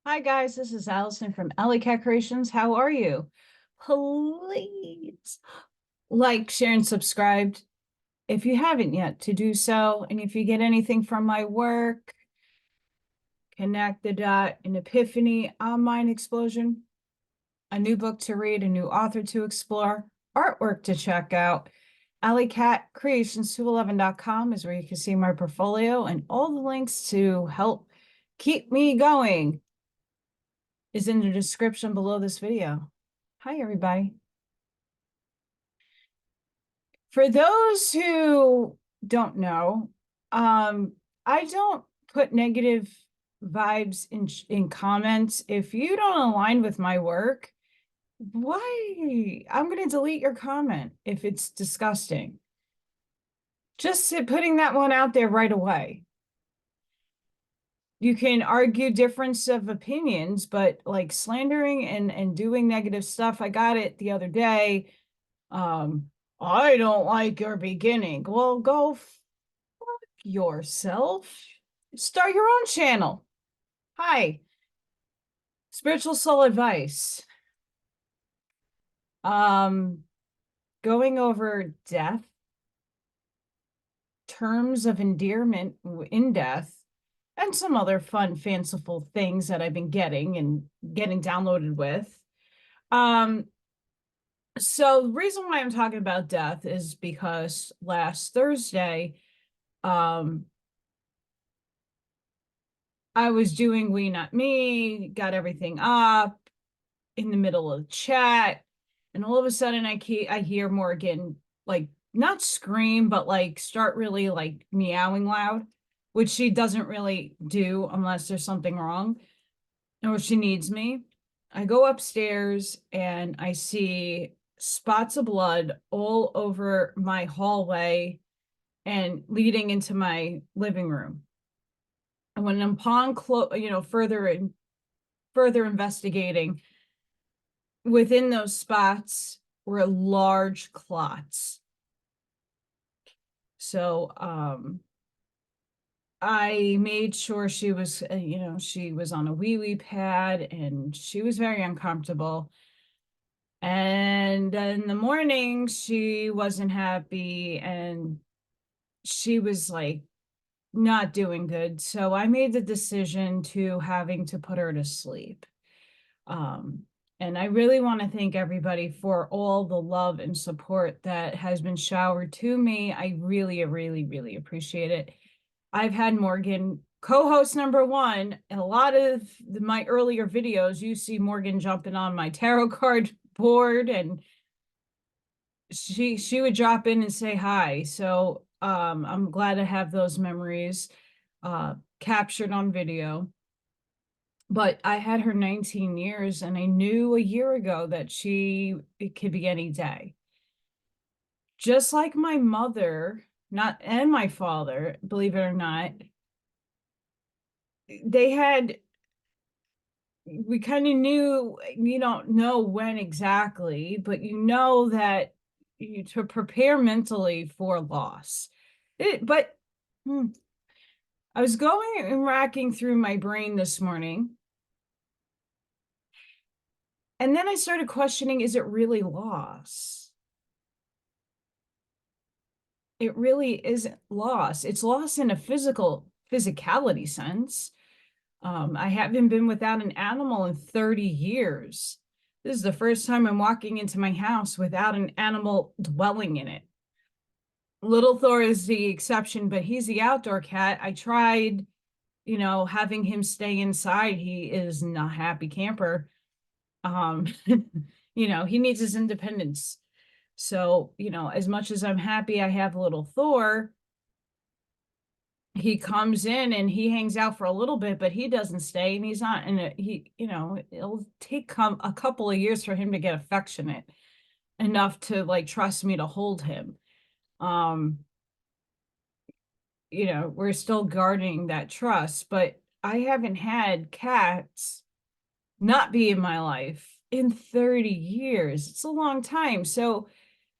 Hi guys, this is Allison from Alley Cat Creations. How are you? Please like, share, and subscribe if you haven't yet to do so. And if you get anything from my work, connect the dot, an epiphany, a mind explosion, a new book to read, a new author to explore, artwork to check out. AlleyCatCreations211.com is where you can see my portfolio, and all the links to help keep me going is in the description below this video. Hi, everybody. For those who don't know, I don't put negative vibes in comments. If you don't align with my work, why? I'm going to delete your comment if it's disgusting. Just putting that one out there right away. You can argue difference of opinions, but like slandering and doing negative stuff, I got it the other day. I don't like your beginning. Well, go fuck yourself. Start your own channel. Hi. Spiritual soul advice. Going over death, terms of endearment in death, and some other fun, fanciful things that I've been getting downloaded with. So the reason why I'm talking about death is because last Thursday, I was doing WeNotMe, got everything up in the middle of the chat, and all of a sudden I hear Morgan like not scream, but like start really like meowing loud, which she doesn't really do unless there's something wrong or she needs me. I go upstairs and I see spots of blood all over my hallway and leading into my living room. And when upon further investigating, within those spots were large clots. So I made sure she was, she was on a wee pad and she was very uncomfortable. And in the morning, she wasn't happy and she was like not doing good. So I made the decision to having to put her to sleep. And I really want to thank everybody for all the love and support that has been showered to me. I really, really, really appreciate it. I've had Morgan, co-host number one, in a lot of my earlier videos, you see Morgan jumping on my tarot card board, and she would drop in and say hi. So I'm glad to have those memories captured on video. But I had her 19 years, and I knew a year ago that it could be any day. Just like my mother, and my father, believe it or not, we kind of knew, you don't know when exactly, but you know that to prepare mentally for loss. I was going and racking through my brain this morning, and then I started questioning, is it really loss? It really isn't loss. It's loss in a physicality sense. I haven't been without an animal in 30 years. This is the first time I'm walking into my house without an animal dwelling in it. Little Thor is the exception, but he's the outdoor cat. I tried, having him stay inside. He is not a happy camper. He needs his independence. So, as much as I'm happy I have little Thor, he comes in and he hangs out for a little bit, but he doesn't stay, and he's not in it'll take a couple of years for him to get affectionate enough to like trust me to hold him. We're still guarding that trust, but I haven't had cats not be in my life in 30 years. It's a long time. So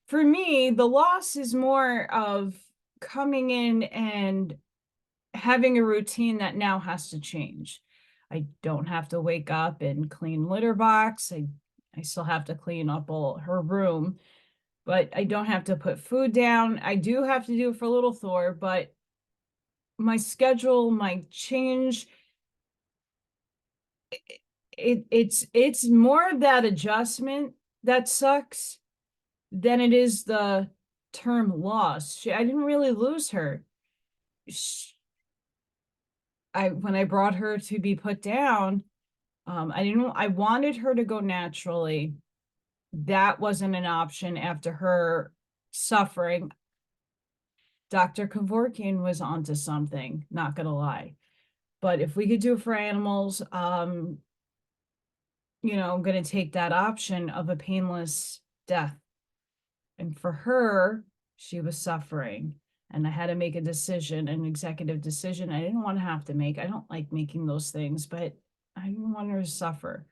for me, the loss is more of coming in and having a routine that now has to change. I don't have to wake up and clean litter box. I still have to clean up all her room, but I don't have to put food down. I do have to do it for little Thor, but my schedule might change. It's more of that adjustment that sucks than it is the term loss. I didn't really lose her. When I brought her to be put down, I wanted her to go naturally. That wasn't an option after her suffering. Dr. Kevorkian was onto something, not gonna lie. But if we could do it for animals, I'm gonna take that option of a painless death. And for her, she was suffering. And I had to make a decision, an executive decision I didn't want to have to make. I don't like making those things, but I didn't want her to suffer.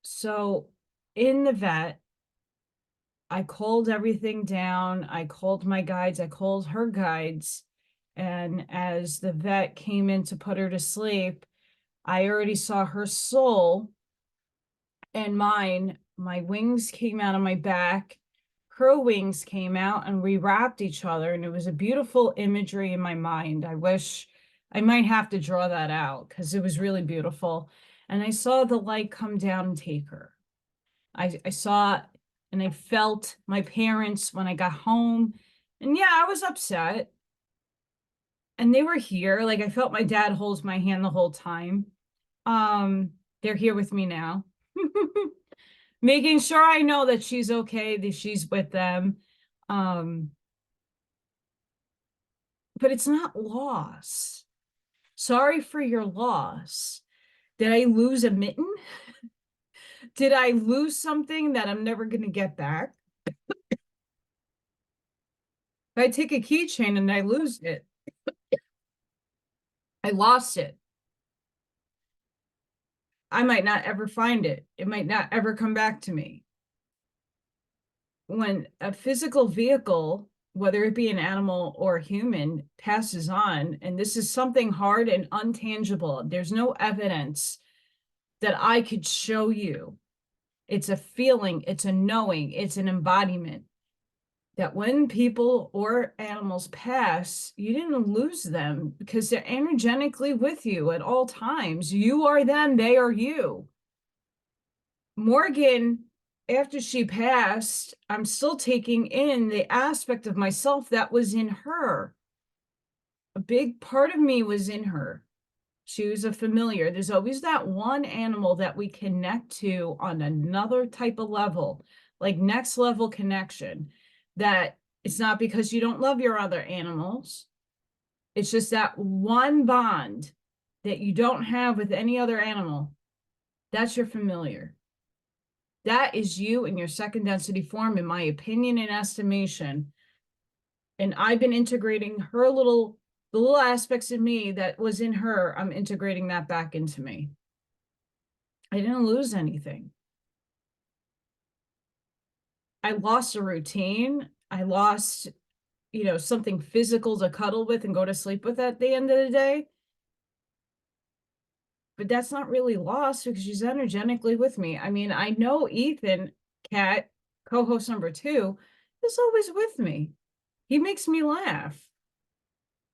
So in the vet, I called everything down. I called my guides. I called her guides. And as the vet came in to put her to sleep, I already saw her soul and mine. My wings came out of my back. Her wings came out and we wrapped each other. And it was a beautiful imagery in my mind. I wish I might have to draw that out because it was really beautiful. And I saw the light come down and take her. I saw and I felt my parents when I got home. And yeah, I was upset. And they were here. Like I felt my dad holds my hand the whole time. They're here with me now. Making sure I know that she's okay, that she's with them. But it's not loss. Sorry for your loss. Did I lose a mitten? Did I lose something that I'm never going to get back? If I take a keychain and I lose it, I lost it. I might not ever find it. It might not ever come back to me. When a physical vehicle, whether it be an animal or a human, passes on, and this is something hard and untangible, there's no evidence that I could show you. It's a feeling, it's a knowing, it's an embodiment. That when people or animals pass, you didn't lose them because they're energetically with you at all times. You are them, they are you. Morgan, after she passed, I'm still taking in the aspect of myself that was in her. A big part of me was in her. She was a familiar. There's always that one animal that we connect to on another type of level, like next level connection. That it's not because you don't love your other animals. It's just that one bond that you don't have with any other animal. That's your familiar. That is you in your second density form, in my opinion and estimation. And I've been integrating the little aspects of me that was in her. I'm integrating that back into me. I didn't lose anything. I lost a routine. I lost, something physical to cuddle with and go to sleep with at the end of the day. But that's not really lost because she's energetically with me. I mean, I know Ethan, Cat, co-host number 2, is always with me. He makes me laugh.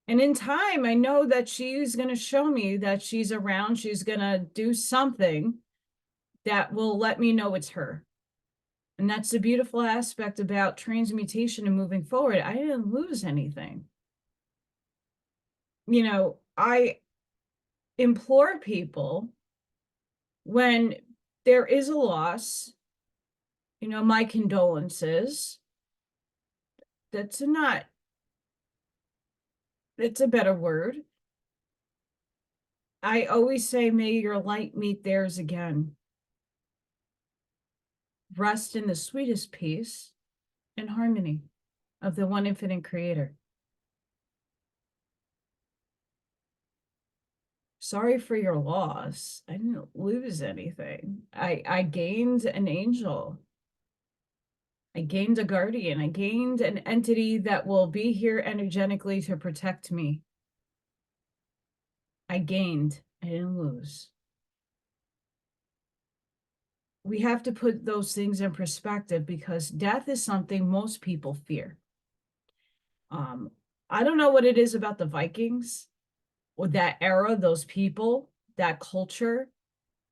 And in time, I know that she's going to show me that she's around. She's going to do something that will let me know it's her. And that's the beautiful aspect about transmutation and moving forward. I didn't lose anything. I implore people when there is a loss, my condolences. That's a better word. I always say, may your light meet theirs again. Rest in the sweetest peace and harmony of the one infinite creator. Sorry for your loss. I didn't lose anything. I gained an angel. I gained a guardian. I gained an entity that will be here energetically to protect me. I gained. I didn't lose. We have to put those things in perspective because death is something most people fear. I don't know what it is about the Vikings or that era, those people, that culture,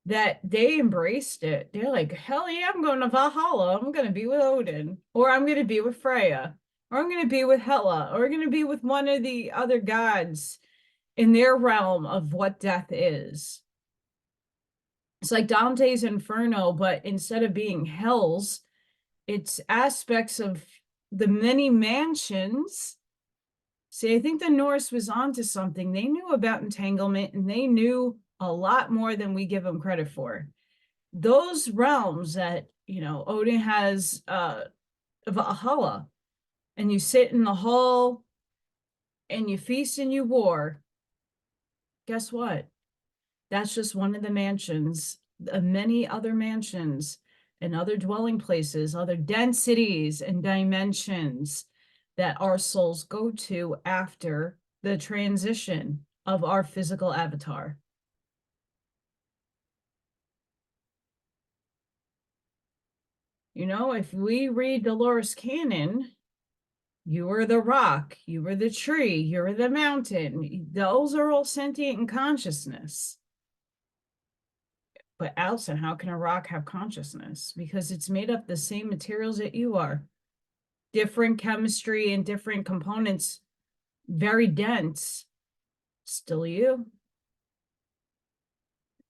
that they embraced it. They're like, hell yeah, I'm going to Valhalla. I'm going to be with Odin, or I'm going to be with Freya, or I'm going to be with Hela, or I'm going to be with one of the other gods in their realm of what death is. It's like Dante's Inferno, but instead of being hells, it's aspects of the many mansions. See, I think the Norse was onto something. They knew about entanglement and they knew a lot more than we give them credit for. Those realms that, Odin has Valhalla, and you sit in the hall and you feast and you war. Guess what? That's just one of the mansions, many other mansions and other dwelling places, other densities and dimensions that our souls go to after the transition of our physical avatar. If we read Dolores Cannon, you were the rock, you were the tree, you were the mountain. Those are all sentient in consciousness. But Allison, how can a rock have consciousness? Because it's made up the same materials that you are. Different chemistry and different components, very dense. Still you.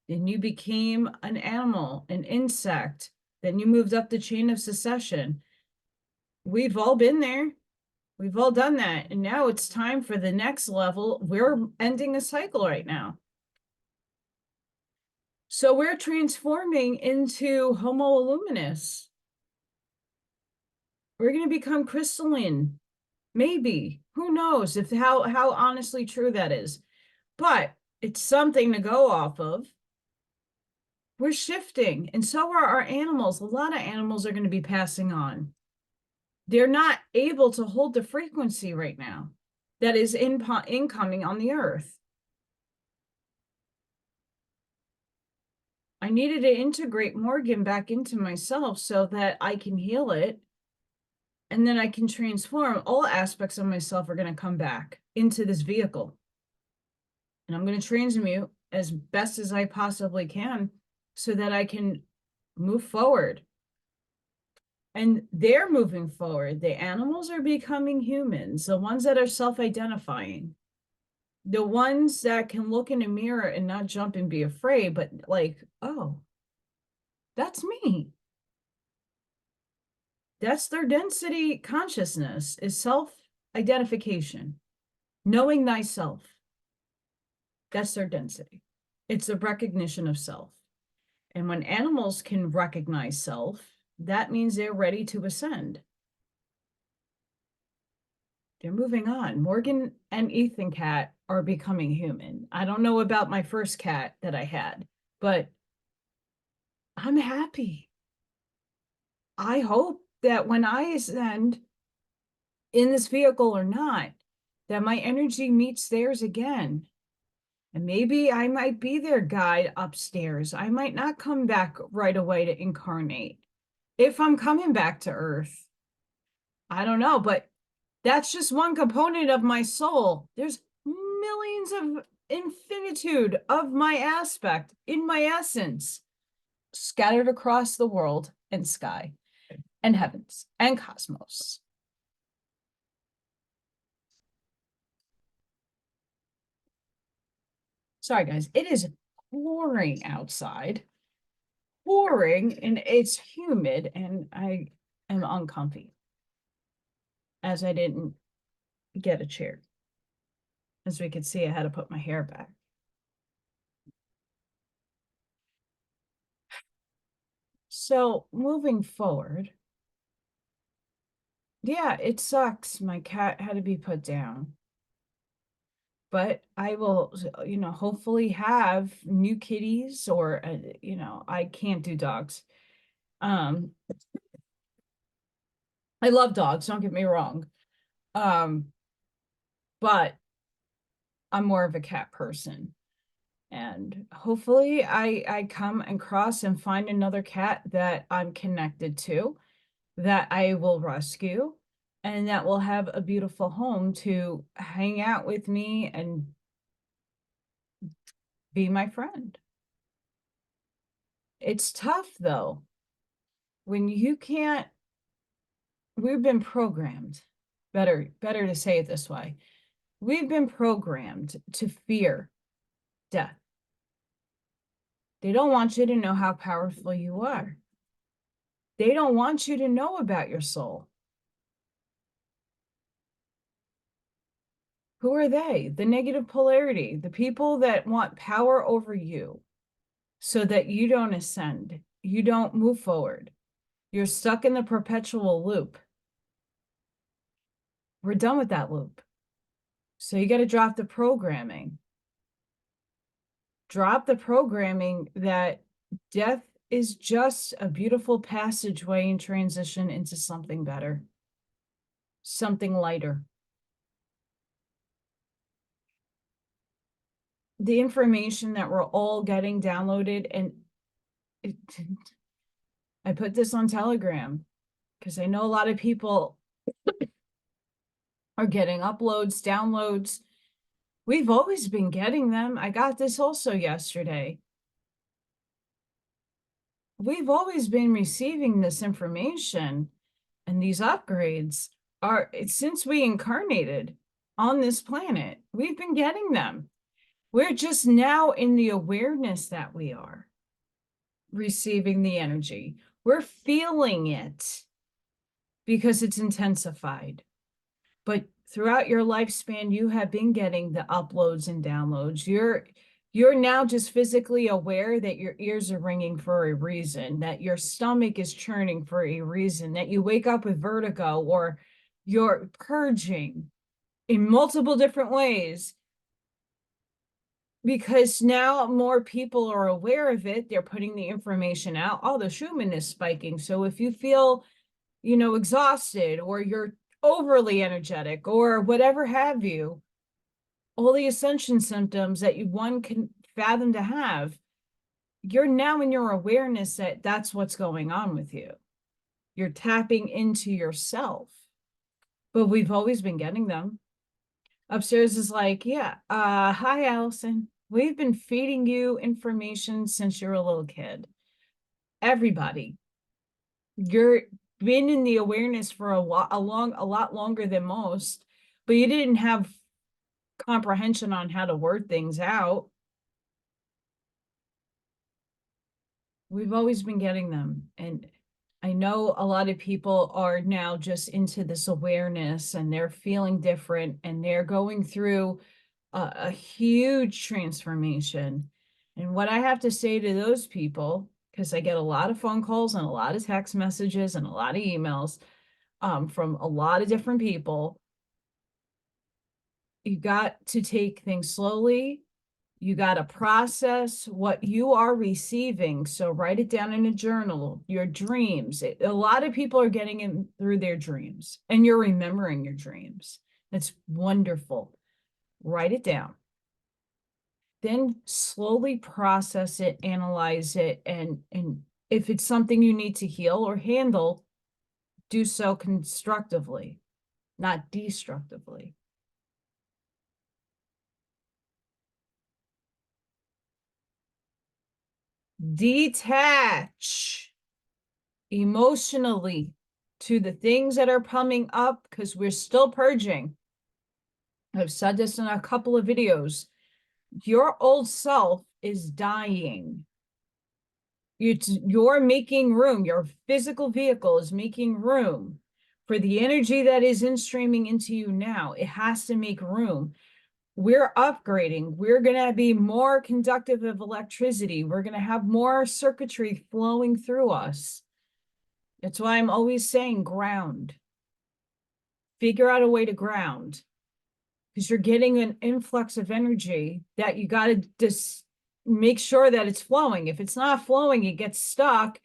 Then you became an animal, an insect. Then you moved up the chain of succession. We've all been there. We've all done that. And now it's time for the next level. We're ending a cycle right now. So we're transforming into Homo Luminous. We're going to become crystalline. Maybe. Who knows if how honestly true that is. But it's something to go off of. We're shifting, and so are our animals. A lot of animals are going to be passing on. They're not able to hold the frequency right now that is incoming on the earth. I needed to integrate Morgan back into myself so that I can heal it. And then I can transform. All aspects of myself are going to come back into this vehicle. And I'm going to transmute as best as I possibly can so that I can move forward. And they're moving forward. The animals are becoming humans, the ones that are self-identifying, the ones that can look in a mirror and not jump and be afraid, but like, oh, that's me. That's their density consciousness, is self-identification, knowing thyself. That's their density. It's the recognition of self. And when animals can recognize self, that means they're ready to ascend. They're moving on. Morgan and Ethan cat are becoming human. I don't know about my first cat that I had, but I'm happy. I hope that when I ascend in this vehicle or not, that my energy meets theirs again. And maybe I might be their guide upstairs. I might not come back right away to incarnate. If I'm coming back to Earth, I don't know, but that's just one component of my soul. There's millions of infinitude of my aspect in my essence scattered across the world and sky and heavens and cosmos. Sorry, guys. It is pouring outside, pouring, and it's humid, and I am uncomfy as I didn't get a chair. As we could see, I had to put my hair back. So moving forward, yeah, it sucks. My cat had to be put down. But I will, hopefully have new kitties or, I can't do dogs. I love dogs, don't get me wrong. But I'm more of a cat person. And hopefully I come and cross and find another cat that I'm connected to, that I will rescue, and that will have a beautiful home to hang out with me and be my friend. It's tough though, when you can't, we've been programmed, better to say it this way. We've been programmed to fear death. They don't want you to know how powerful you are. They don't want you to know about your soul. Who are they? The negative polarity, the people that want power over you so that you don't ascend, you don't move forward. You're stuck in the perpetual loop. We're done with that loop. So you got to drop the programming. Drop the programming that death is just a beautiful passageway and transition into something better, something lighter. The information that we're all getting downloaded, and I put this on Telegram because I know a lot of people are getting uploads, downloads. We've always been getting them. I got this also yesterday. We've always been receiving this information, and these upgrades are, since we incarnated on this planet, we've been getting them. We're just now in the awareness that we are receiving the energy. We're feeling it because it's intensified. But throughout your lifespan, you have been getting the uploads and downloads. You're now just physically aware that your ears are ringing for a reason, that your stomach is churning for a reason, that you wake up with vertigo, or you're purging in multiple different ways, because now more people are aware of it. They're putting the information out. Oh, the Schumann is spiking. So if you feel, exhausted, or you're overly energetic, or whatever have you, all the ascension symptoms that one can fathom to have, you're now in your awareness that that's what's going on with you. You're tapping into yourself. But we've always been getting them. Upstairs is like, yeah, hi, Allison. We've been feeding you information since you're a little kid. Everybody. You're been in the awareness for a lot longer than most, but you didn't have comprehension on how to word things out. We've always been getting them. And I know a lot of people are now just into this awareness, and they're feeling different, and they're going through a huge transformation. And what I have to say to those people, because I get a lot of phone calls and a lot of text messages and a lot of emails from a lot of different people, you got to take things slowly. You got to process what you are receiving. So write it down in a journal, your dreams. A lot of people are getting in through their dreams, and you're remembering your dreams. That's wonderful. Write it down. Then slowly process it, analyze it, and if it's something you need to heal or handle, do so constructively, not destructively. Detach emotionally to the things that are coming up, because we're still purging. I've said this in a couple of videos. Your old self is dying. You're making room. Your physical vehicle is making room for the energy that is in streaming into you now. It has to make room. We're upgrading. We're going to be more conductive of electricity. We're going to have more circuitry flowing through us. That's why I'm always saying ground. Figure out a way to ground, because you're getting an influx of energy that you got to just make sure that it's flowing. If it's not flowing, it gets stuck.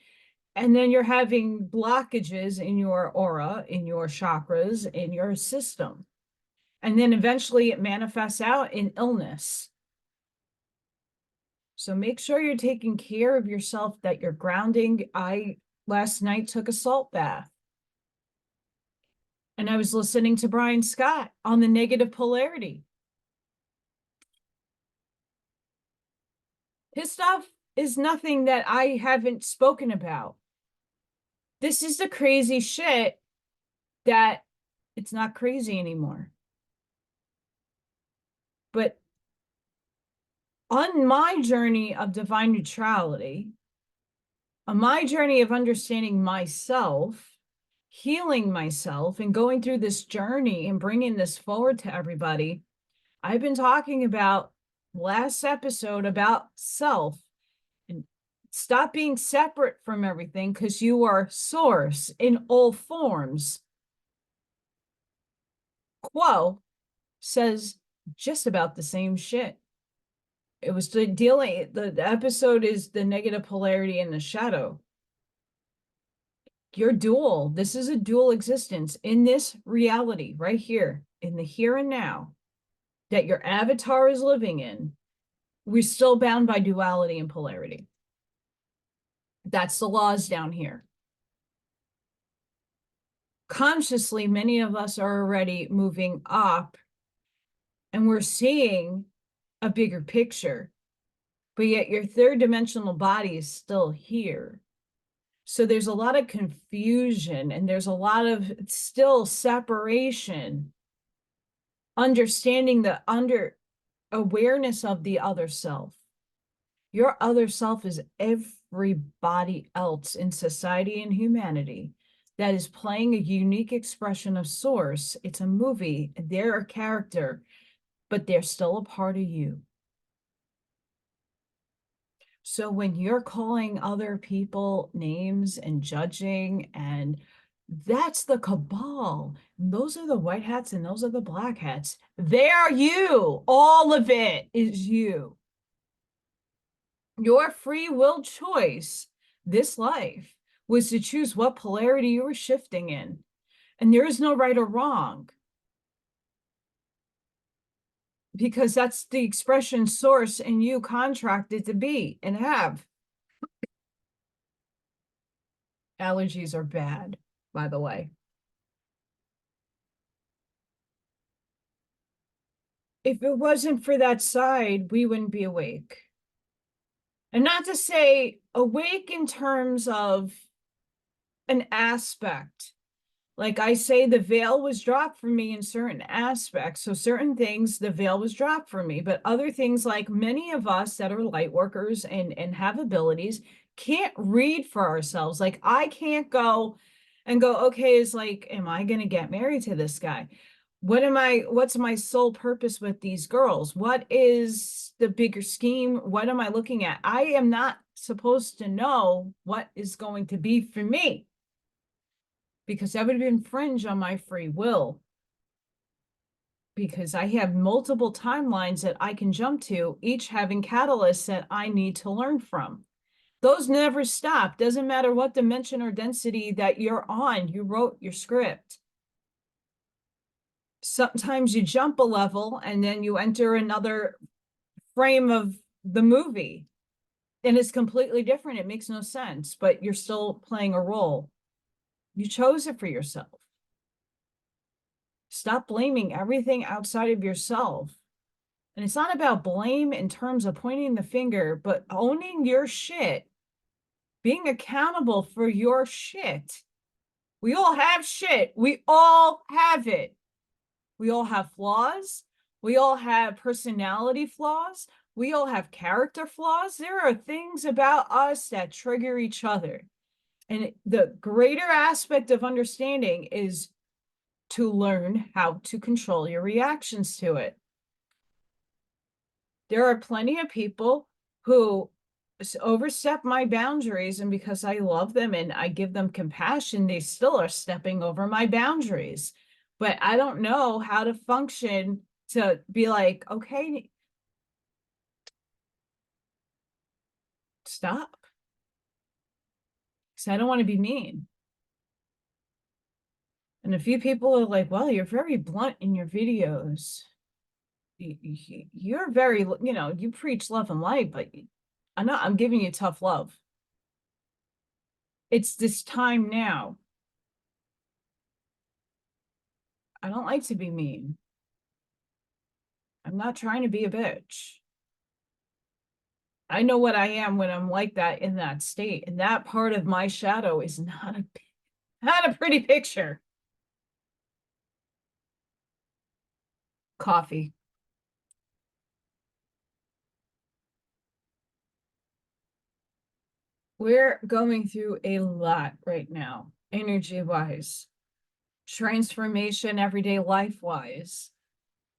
And then you're having blockages in your aura, in your chakras, in your system. And then eventually it manifests out in illness. So make sure you're taking care of yourself, that you're grounding. I last night took a salt bath. And I was listening to Brian Scott on the negative polarity. His stuff is nothing that I haven't spoken about. This is the crazy shit that it's not crazy anymore. But on my journey of divine neutrality, on my journey of understanding myself, healing myself, and going through this journey and bringing this forward to everybody, I've been talking about last episode about self and stop being separate from everything, because you are source in all forms. Quo says just about the same shit. It was the episode is the negative polarity in the shadow. You're dual. This is a dual existence in this reality right here, in the here and now, that your avatar is living in. We're still bound by duality and polarity. That's the laws down here. Consciously, many of us are already moving up and we're seeing a bigger picture, but yet your third dimensional body is still here. So there's a lot of confusion and there's a lot of still separation, understanding the awareness of the other self. Your other self is everybody else in society and humanity that is playing a unique expression of source. It's a movie, they're a character, but they're still a part of you. So when you're calling other people names and judging, and that's the cabal, those are the white hats and those are the black hats. They are you. All of it is you. Your free will choice this life was to choose what polarity you were shifting in. And there is no right or wrong, because that's the expression source and you contracted to be and have. Allergies are bad, by the way. If it wasn't for that side, we wouldn't be awake. And not to say awake in terms of an aspect. Like I say, the veil was dropped for me in certain aspects. So certain things, the veil was dropped for me. But other things, like many of us that are light workers and have abilities, can't read for ourselves. Like I can't go and go, okay, it's like, am I going to get married to this guy? What's my sole purpose with these girls? What is the bigger scheme? What am I looking at? I am not supposed to know what is going to be for me, because that would infringe on my free will, because I have multiple timelines that I can jump to, each having catalysts that I need to learn from. Those never stop. Doesn't matter what dimension or density that you're on, you wrote your script. Sometimes you jump a level and then you enter another frame of the movie and it's completely different. It makes no sense, but you're still playing a role. You chose it for yourself. Stop blaming everything outside of yourself. And it's not about blame in terms of pointing the finger, but owning your shit, being accountable for your shit. We all have shit. We all have it. We all have flaws. We all have personality flaws. We all have character flaws. There are things about us that trigger each other. And the greater aspect of understanding is to learn how to control your reactions to it. There are plenty of people who overstep my boundaries, and because I love them and I give them compassion, they still are stepping over my boundaries. But I don't know how to function to be like, okay, stop. Because I don't want to be mean. And a few people are like, well, you're very blunt in your videos. You're very, you preach love and light, but I'm giving you tough love. It's this time now. I don't like to be mean. I'm not trying to be a bitch. I know what I am when I'm like that in that state. And that part of my shadow is not a pretty picture. Coffee. We're going through a lot right now, energy wise, transformation, everyday life wise.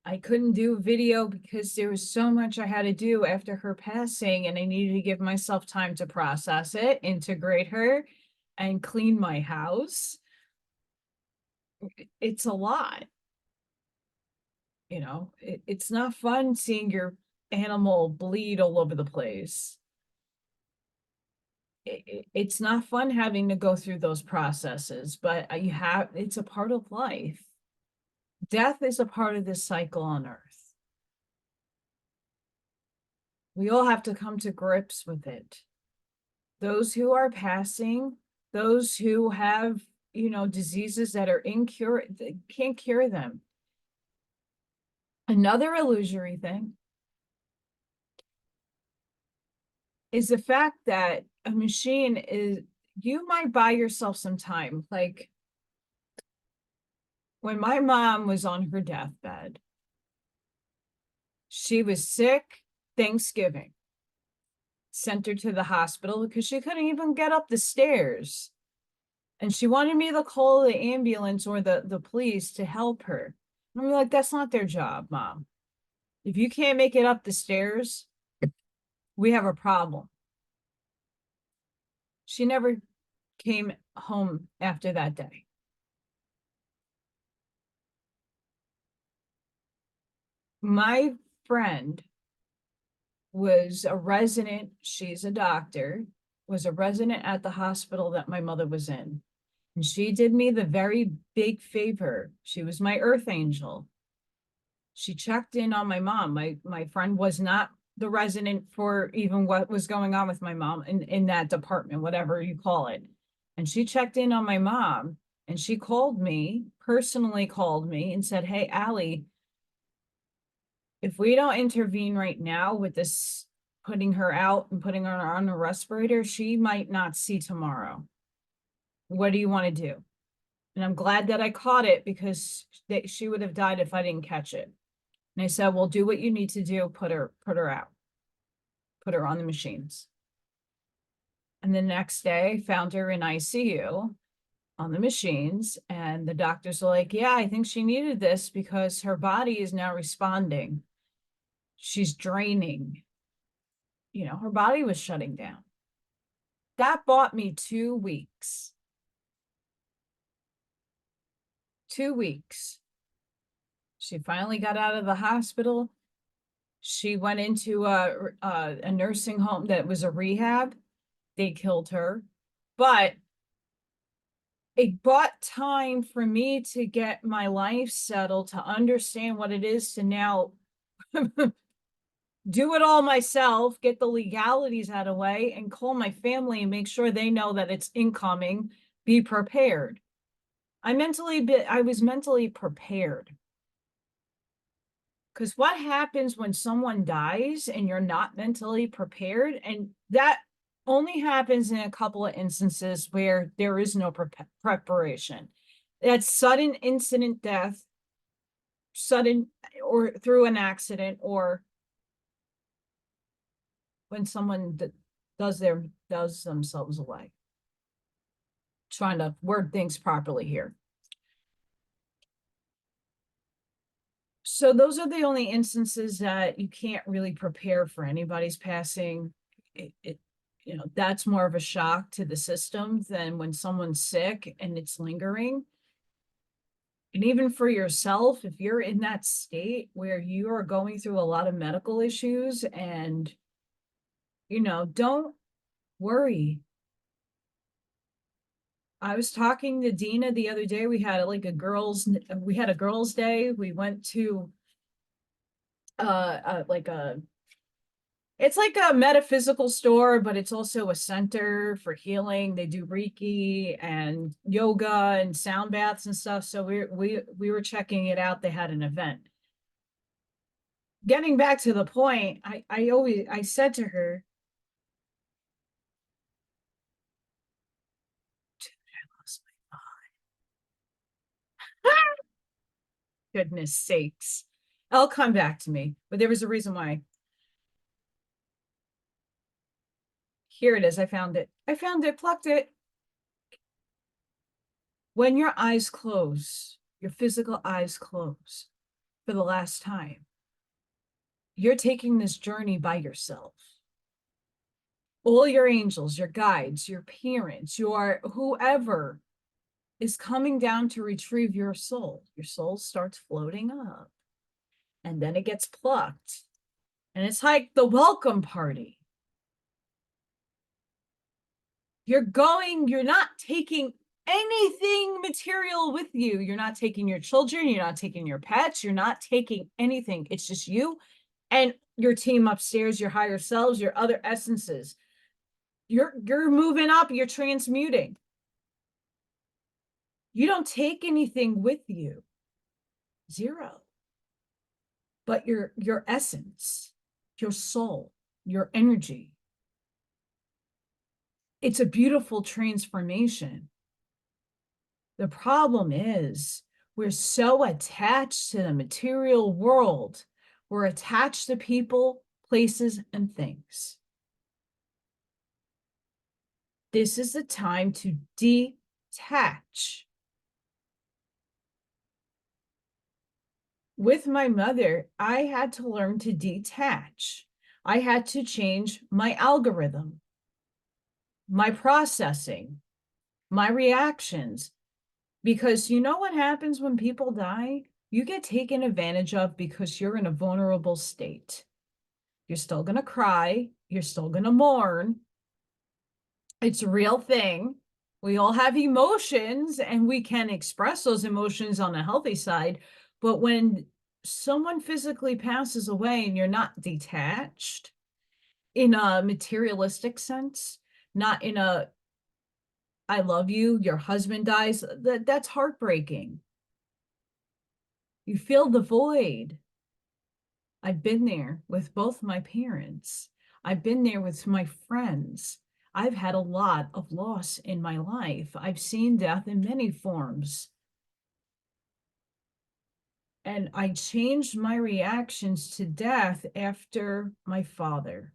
I couldn't do a video because there was so much I had to do after her passing, and I needed to give myself time to process it, integrate her, and clean my house. It's a lot. It's not fun seeing your animal bleed all over the place. It's not fun having to go through those processes, but it's a part of life. Death is a part of this cycle on Earth. We all have to come to grips with it. Those who are passing, those who have, diseases that are incurable, can't cure them. Another illusory thing is the fact that a machine you might buy yourself some time. Like when my mom was on her deathbed, she was sick Thanksgiving, sent her to the hospital because she couldn't even get up the stairs. And she wanted me to call the ambulance or the police to help her. And I'm like, that's not their job, Mom. If you can't make it up the stairs, we have a problem. She never came home after that day. My friend was a resident, she's a doctor, was a resident at the hospital that my mother was in. And she did me the very big favor. She was my earth angel. She checked in on my mom. My friend was not the resident for even what was going on with my mom in that department, whatever you call it. And she checked in on my mom, and she personally called me and said, hey, Allie, if we don't intervene right now with this, putting her out and putting her on a respirator, she might not see tomorrow. What do you want to do? And I'm glad that I caught it, because she would have died if I didn't catch it. And I said, well, do what you need to do. Put her out, put her on the machines. And the next day I found her in ICU on the machines, and the doctors are like, yeah, I think she needed this because her body is now responding. She's draining. Her body was shutting down. That bought me 2 weeks. 2 weeks. She finally got out of the hospital. She went into a nursing home that was a rehab. They killed her. But it bought time for me to get my life settled, to understand what it is to now do it all myself, get the legalities out of the way, and call my family and make sure they know that it's incoming. Be prepared. I was mentally prepared. Because what happens when someone dies and you're not mentally prepared? And that only happens in a couple of instances where there is no preparation. That's sudden incident death, sudden, or through an accident, or when someone does themselves away. Trying to word things properly here. So those are the only instances that you can't really prepare for anybody's passing. That's more of a shock to the system than when someone's sick and it's lingering. And even for yourself, if you're in that state where you are going through a lot of medical issues, and, don't worry. I was talking to Dina the other day. We had a girls' day. We went to like a It's like a metaphysical store, but it's also a center for healing. They do Reiki and yoga and sound baths and stuff. So we were checking it out. They had an event. Getting back to the point, I said to her, I lost my mind. Goodness sakes. It'll come back to me, but there was a reason why. Here it is. I found it. I found it, plucked it. When your eyes close, your physical eyes close for the last time, you're taking this journey by yourself. All your angels, your guides, your parents, your whoever is coming down to retrieve your soul. Your soul starts floating up and then it gets plucked. And it's like the welcome party. You're not taking anything material with you. You're not taking your children. You're not taking your pets. You're not taking anything. It's just you and your team upstairs, your higher selves, your other essences. You're moving up. You're transmuting. You don't take anything with you. Zero. But your essence, your soul, your energy. It's a beautiful transformation. The problem is we're so attached to the material world. We're attached to people, places, and things. This is the time to detach. With my mother, I had to learn to detach. I had to change my algorithm, my processing, my reactions. Because you know what happens when people die? You get taken advantage of because you're in a vulnerable state. You're still going to cry. You're still going to mourn. It's a real thing. We all have emotions and we can express those emotions on a healthy side. But when someone physically passes away and you're not detached in a materialistic sense, not in a I love you, your husband dies, that's heartbreaking. You feel the void. I've been there with both my parents. I've been there with my friends. I've had a lot of loss in my life. I've seen death in many forms. And I changed my reactions to death after my father,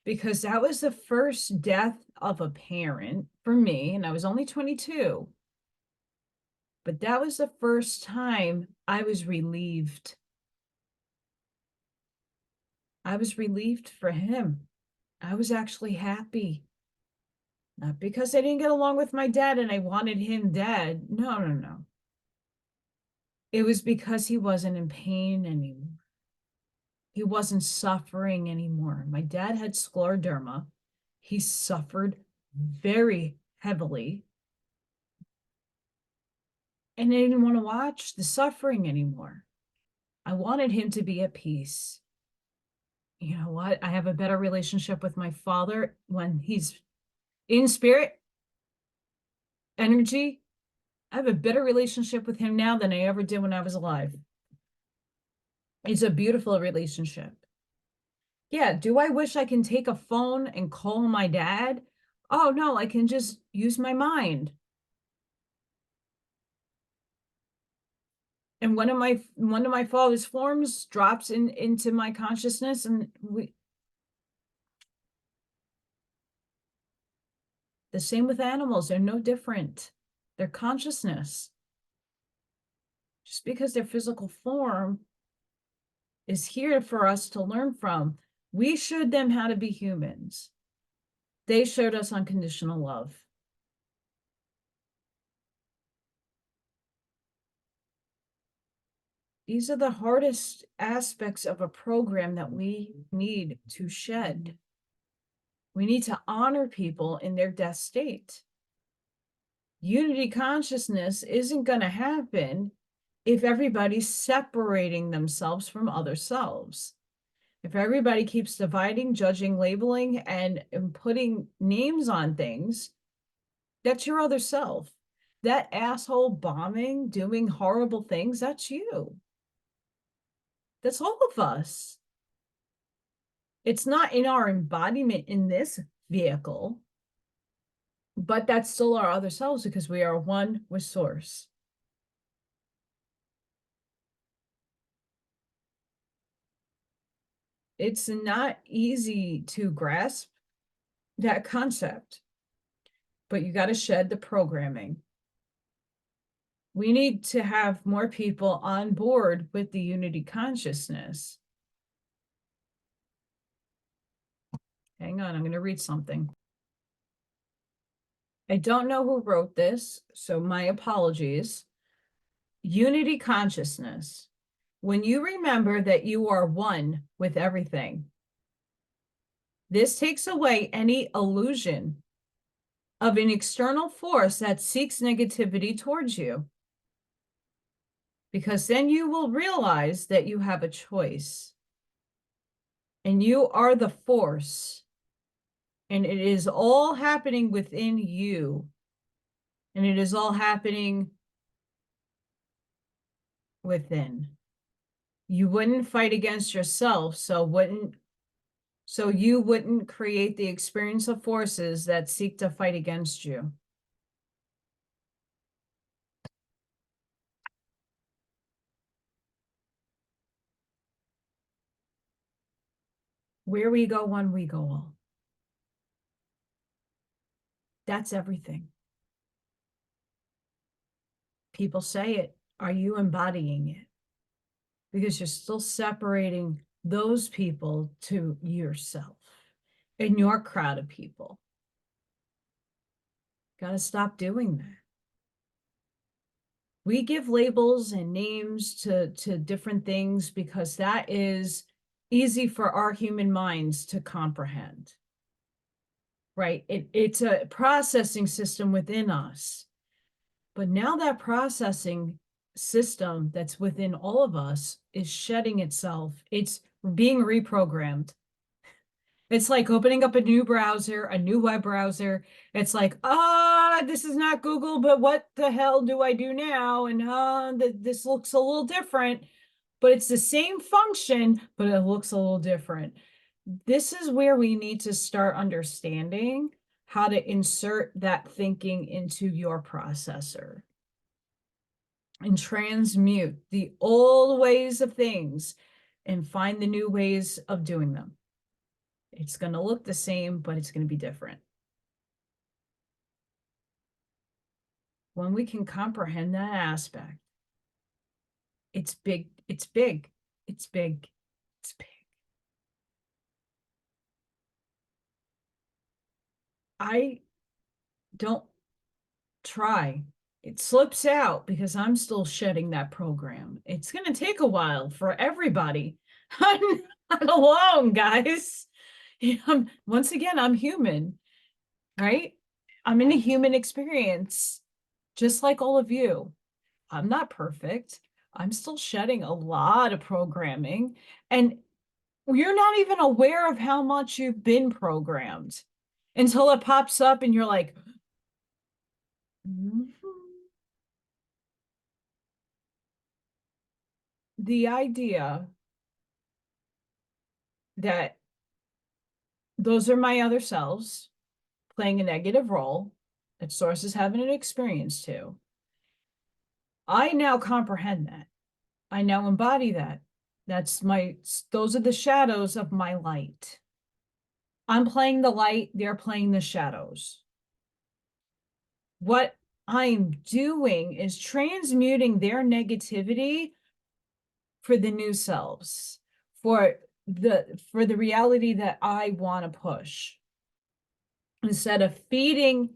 because that was the first death of a parent for me, and I was only 22. But that was the first time I was relieved. I was relieved for him. I was actually happy. Not because I didn't get along with my dad and I wanted him dead. No, no, no. It was because he wasn't in pain anymore. He wasn't suffering anymore. My dad had scleroderma. He suffered very heavily. And I didn't want to watch the suffering anymore. I wanted him to be at peace. You know what? I have a better relationship with my father when he's in spirit, energy. I have a better relationship with him now than I ever did when I was alive. It's a beautiful relationship. Yeah, do I wish I can take a phone and call my dad? Oh no, I can just use my mind. And one of my father's forms drops into my consciousness, and the same with animals, they're no different. Their consciousness. Just because their physical form is here for us to learn from, we showed them how to be humans. They showed us unconditional love. These are the hardest aspects of a program that we need to shed. We need to honor people in their death state. Unity consciousness isn't going to happen if everybody's separating themselves from other selves. If everybody keeps dividing, judging, labeling, and putting names on things, that's your other self. That asshole bombing, doing horrible things, that's you. That's all of us. It's not in our embodiment in this vehicle, but that's still our other selves because we are one with source. It's not easy to grasp that concept, but you got to shed the programming. We need to have more people on board with the unity consciousness. Hang on, I'm going to read something. I don't know who wrote this, so my apologies. Unity consciousness. When you remember that you are one with everything, this takes away any illusion of an external force that seeks negativity towards you. Because then you will realize that you have a choice. And you are the force. And it is all happening within you. And it is all happening within. You wouldn't fight against yourself, so you wouldn't create the experience of forces that seek to fight against you. Where we go one, we go all. That's everything. People say it. Are you embodying it? Because you're still separating those people to yourself and your crowd of people. Got to stop doing that. We give labels and names to different things because that is easy for our human minds to comprehend. Right? It's a processing system within us. But now that processing system that's within all of us is shedding itself. It's being reprogrammed. It's like opening up a new browser, a new web browser. It's like, this is not Google, but what the hell do I do now? And this looks a little different, but it's the same function, but it looks a little different. This is where we need to start understanding how to insert that thinking into your processor and transmute the old ways of things and find the new ways of doing them. It's going to look the same, but it's going to be different. When we can comprehend that aspect, it's big, it's big, it's big, it's big. I don't try. It slips out because I'm still shedding that program. It's going to take a while for everybody. I'm not alone, guys. Once again, I'm human, right? I'm in a human experience, just like all of you. I'm not perfect. I'm still shedding a lot of programming, and you're not even aware of how much you've been programmed until it pops up and you're like, mm-hmm. The idea that those are my other selves playing a negative role that sources haven't experienced to. I now comprehend that. I now embody that. Those are the shadows of my light. I'm playing the light, they're playing the shadows. What I'm doing is transmuting their negativity for the new selves, for the reality that I want to push. Instead of feeding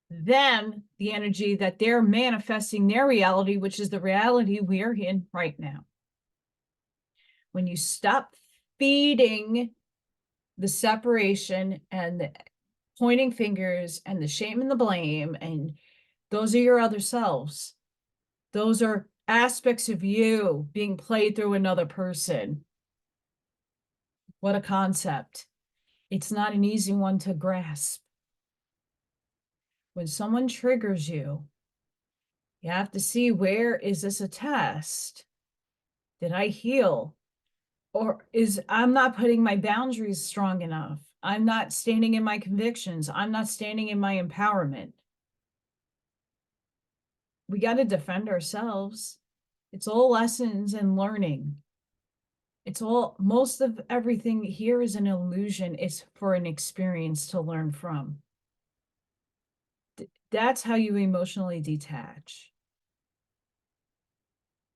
them the energy that they're manifesting their reality, which is the reality we're in right now. When you stop feeding the separation and the pointing fingers and the shame and the blame, and those are your other selves. Those are aspects of you being played through another person. What a concept. It's not an easy one to grasp. When someone triggers you, you have to see, where is this a test? Did I heal? Or I'm not putting my boundaries strong enough. I'm not standing in my convictions. I'm not standing in my empowerment. We got to defend ourselves. It's all lessons and learning. Most of everything here is an illusion. It's for an experience to learn from. That's how you emotionally detach.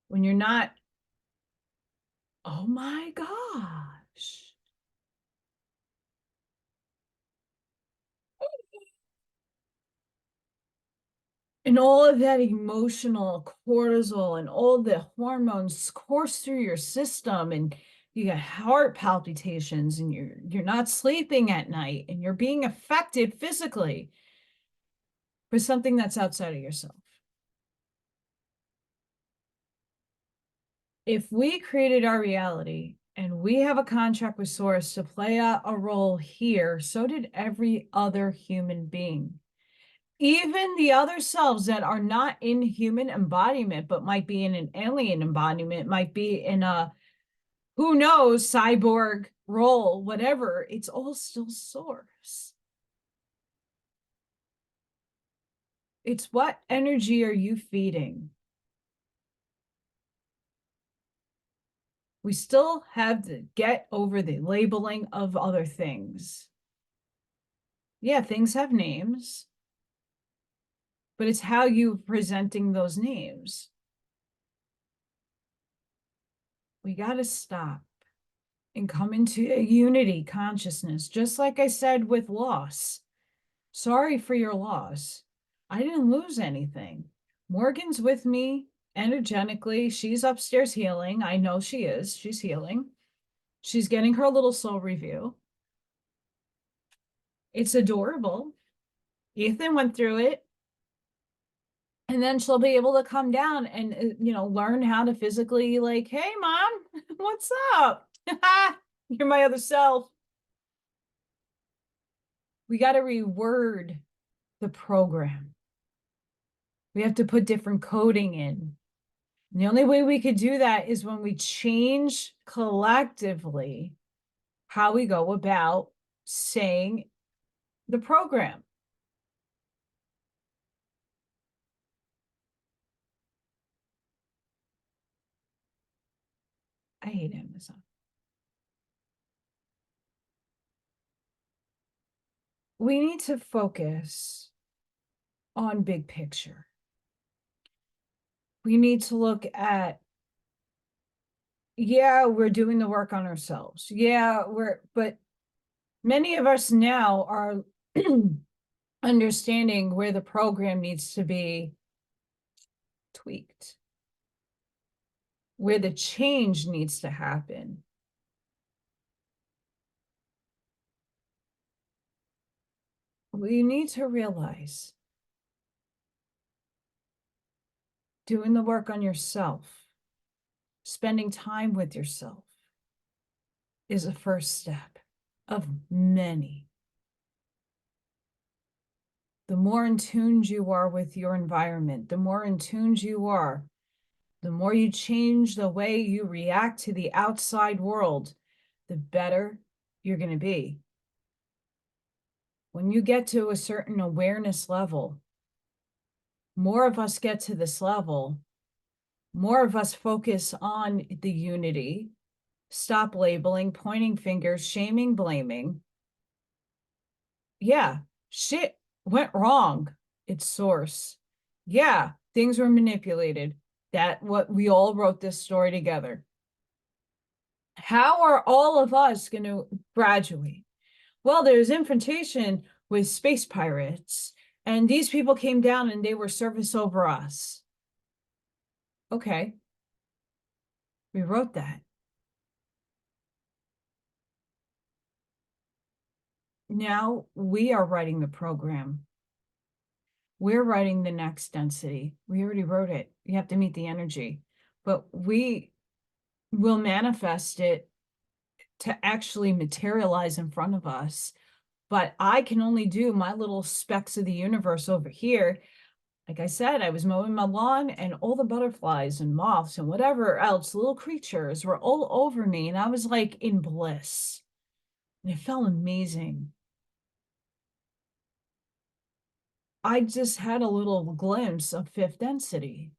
When you're not, oh my gosh. And all of that emotional cortisol and all the hormones course through your system, and you get heart palpitations, and you're not sleeping at night, and you're being affected physically for something that's outside of yourself. If we created our reality and we have a contract with Source to play a role here, so did every other human being. Even the other selves that are not in human embodiment, but might be in an alien embodiment, might be in a, who knows, cyborg role, whatever, it's all still Source. It's what energy are you feeding? We still have to get over the labeling of other things. Yeah, things have names, but it's how you're presenting those names. We got to stop and come into a unity consciousness, just like I said with loss. Sorry for your loss. I didn't lose anything. Morgan's with me energetically. She's upstairs healing. I know she is. She's healing. She's getting her little soul review. It's adorable. Ethan went through it. And then she'll be able to come down and, learn how to physically, like, hey, mom, what's up? You're my other self. We got to reword the program. We have to put different coding in. And the only way we could do that is when we change collectively how we go about saying the program. I hate Amazon. We need to focus on big picture. We need to look at, yeah, we're doing the work on ourselves. Yeah, but many of us now are understanding where the program needs to be tweaked, where the change needs to happen. We need to realize doing the work on yourself, spending time with yourself, is a first step of many. The more in tune you are with your environment, the more in tune you are, the more you change the way you react to the outside world, the better you're going to be. When you get to a certain awareness level, more of us get to this level, more of us focus on the unity, stop labeling, pointing fingers, shaming, blaming. Yeah, shit went wrong. It's Source. Yeah, things were manipulated. What we all wrote this story together. How are all of us going to graduate? Well, there's infiltration with space pirates, and these people came down and they were service over us. Okay, we wrote that. Now we are writing the program. We're writing the next density. We already wrote it. You have to meet the energy, but we will manifest it to actually materialize in front of us. But I can only do my little specks of the universe over here. Like I said, I was mowing my lawn and all the butterflies and moths and whatever else, little creatures were all over me. And I was like in bliss. And it felt amazing. I just had a little glimpse of fifth density.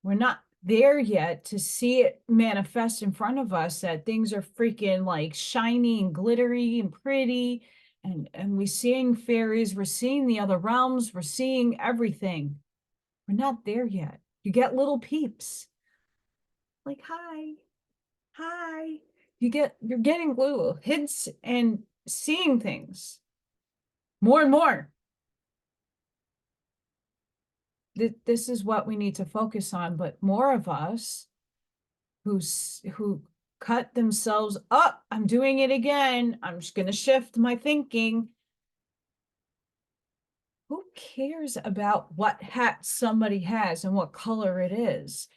We're not there yet to see it manifest in front of us, that things are freaking like shiny and glittery and pretty. And we're seeing fairies, we're seeing the other realms, we're seeing everything. We're not there yet. You get little peeps. Like, hi, hi. You're getting little hints and seeing things more and more. This is what we need to focus on, but more of us who cut themselves up. I'm doing it again. I'm just going to shift my thinking. Who cares about what hat somebody has and what color it is?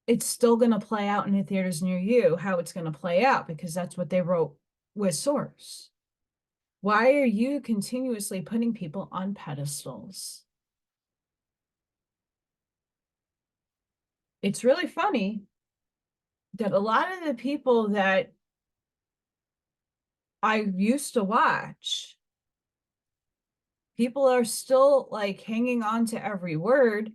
It's still going to play out in the theaters near you, how it's going to play out, because that's what they wrote with source. Why are you continuously putting people on pedestals? It's really funny that a lot of the people that I used to watch, people are still like hanging on to every word.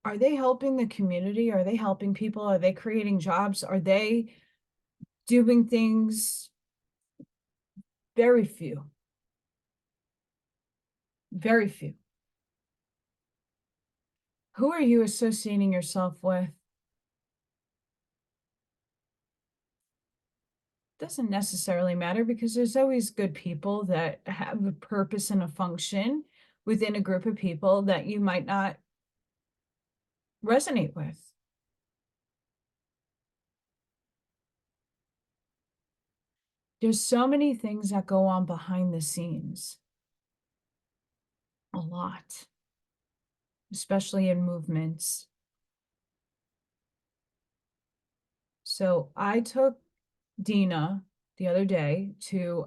Are they helping the community? Are they helping people? Are they creating jobs? Are they doing things? Very few. Very few. Who are you associating yourself with? Doesn't necessarily matter, because there's always good people that have a purpose and a function within a group of people that you might not resonate with. There's so many things that go on behind the scenes. A lot. Especially in movements. So I took Dina the other day to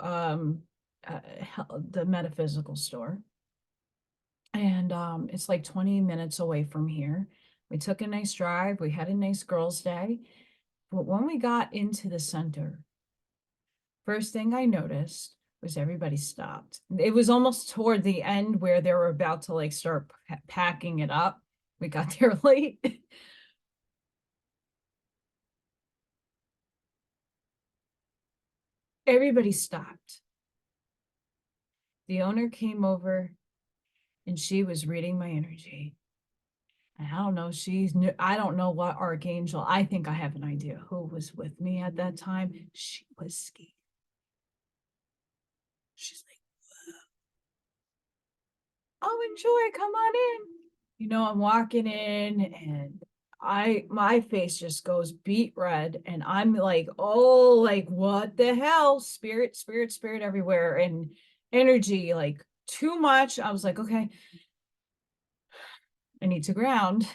the metaphysical store. And it's like 20 minutes away from here. We took a nice drive. We had a nice girls' day. But when we got into the center, first thing I noticed was everybody stopped. It was almost toward the end where they were about to like start packing it up. We got there late. Everybody stopped. The owner came over and she was reading my energy. And I don't know, I don't know what archangel, I think I have an idea who was with me at that time. She was scared. She's like, oh, enjoy, come on in. You know, I'm walking in and my face just goes beet red and I'm like, oh, like what the hell? Spirit, spirit, spirit everywhere and energy, like too much. I was like, okay, I need to ground.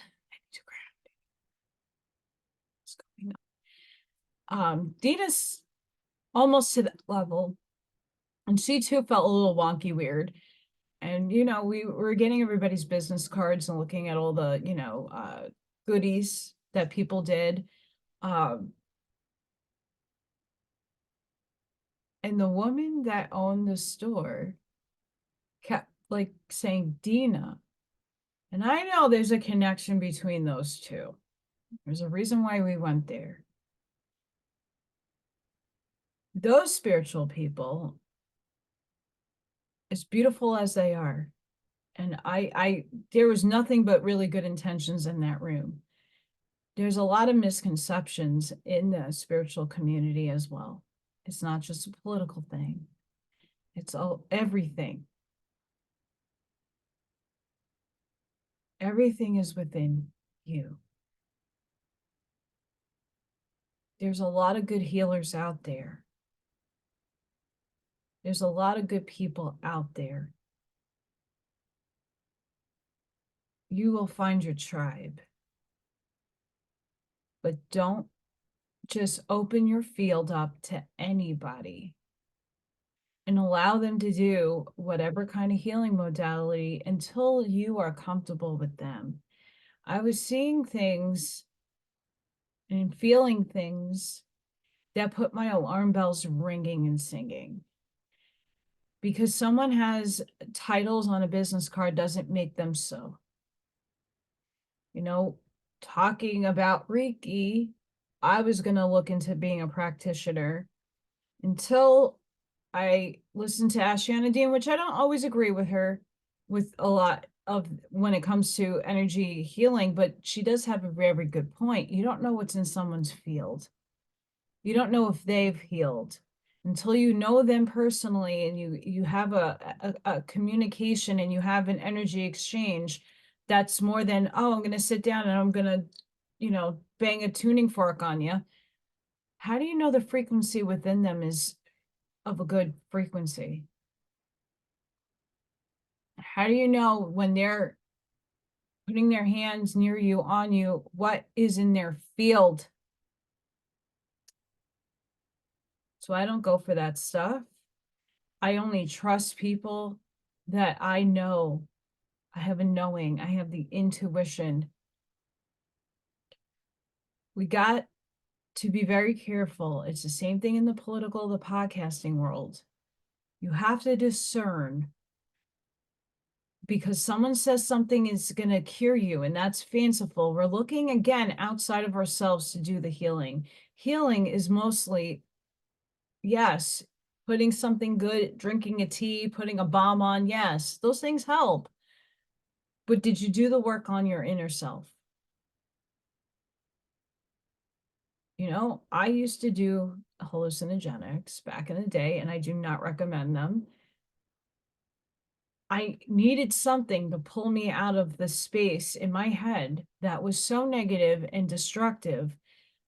What's going on? Dina's almost to that level. And she too felt a little wonky weird. And, you know, we were getting everybody's business cards and looking at all the, goodies that people did. And the woman that owned the store kept like saying Dina. And I know there's a connection between those two. There's a reason why we went there. Those spiritual people, as beautiful as they are, and there was nothing but really good intentions in that room. There's a lot of misconceptions in the spiritual community as well. It's not just a political thing. It's everything. Everything is within you. There's a lot of good healers out there. There's a lot of good people out there. you will find your tribe. But don't just open your field up to anybody and allow them to do whatever kind of healing modality until you are comfortable with them. I was seeing things and feeling things that put my alarm bells ringing and singing. Because someone has titles on a business card doesn't make them so. You know, talking about Reiki, I was going to look into being a practitioner until I listened to Ashiana Dean, which I don't always agree with her with a lot of when it comes to energy healing, but she does have a very good point. You don't know what's in someone's field. You don't know if they've healed until you know them personally and you have a communication and you have an energy exchange. That's more than, oh, I'm going to sit down and I'm going to, bang a tuning fork on you. How do you know the frequency within them is of a good frequency? How do you know when they're putting their hands near you, on you, what is in their field? So I don't go for that stuff. I only trust people that I know. I have a knowing. I have the intuition. We got to be very careful. It's the same thing in the political, the podcasting world. You have to discern, because someone says something is going to cure you, and that's fanciful. We're looking again outside of ourselves to do the healing. Healing is mostly, yes, putting something good, drinking a tea, putting a balm on. Yes, those things help. But did you do the work on your inner self? I used to do hallucinogenics back in the day, and I do not recommend them. I needed something to pull me out of the space in my head that was so negative and destructive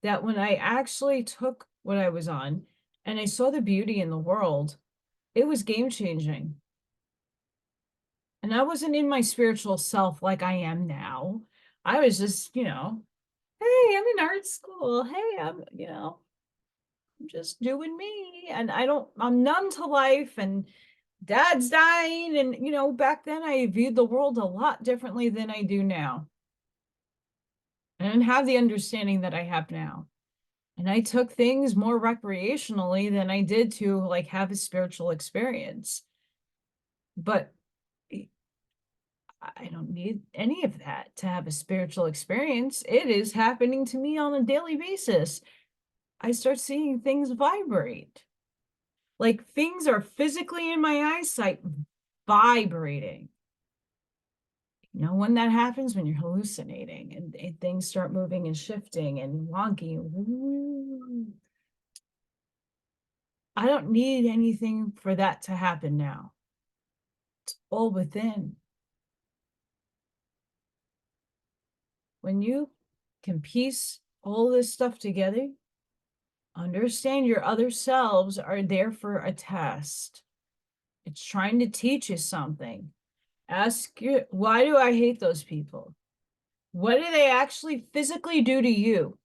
that when I actually took what I was on and I saw the beauty in the world, it was game changing. And I wasn't in my spiritual self like I am now. I was just, hey, I'm in art school. Hey, I'm just doing me. And I'm numb to life, and dad's dying. And, back then I viewed the world a lot differently than I do now. And I didn't have the understanding that I have now. And I took things more recreationally than I did to like have a spiritual experience. But I don't need any of that to have a spiritual experience. It is happening to me on a daily basis. I start seeing things vibrate. Like things are physically in my eyesight vibrating. When that happens, when you're hallucinating and things start moving and shifting and wonky. I don't need anything for that to happen now. It's all within. When you can piece all this stuff together, understand your other selves are there for a test. It's trying to teach you something. Ask you, why do I hate those people? What do they actually physically do to you?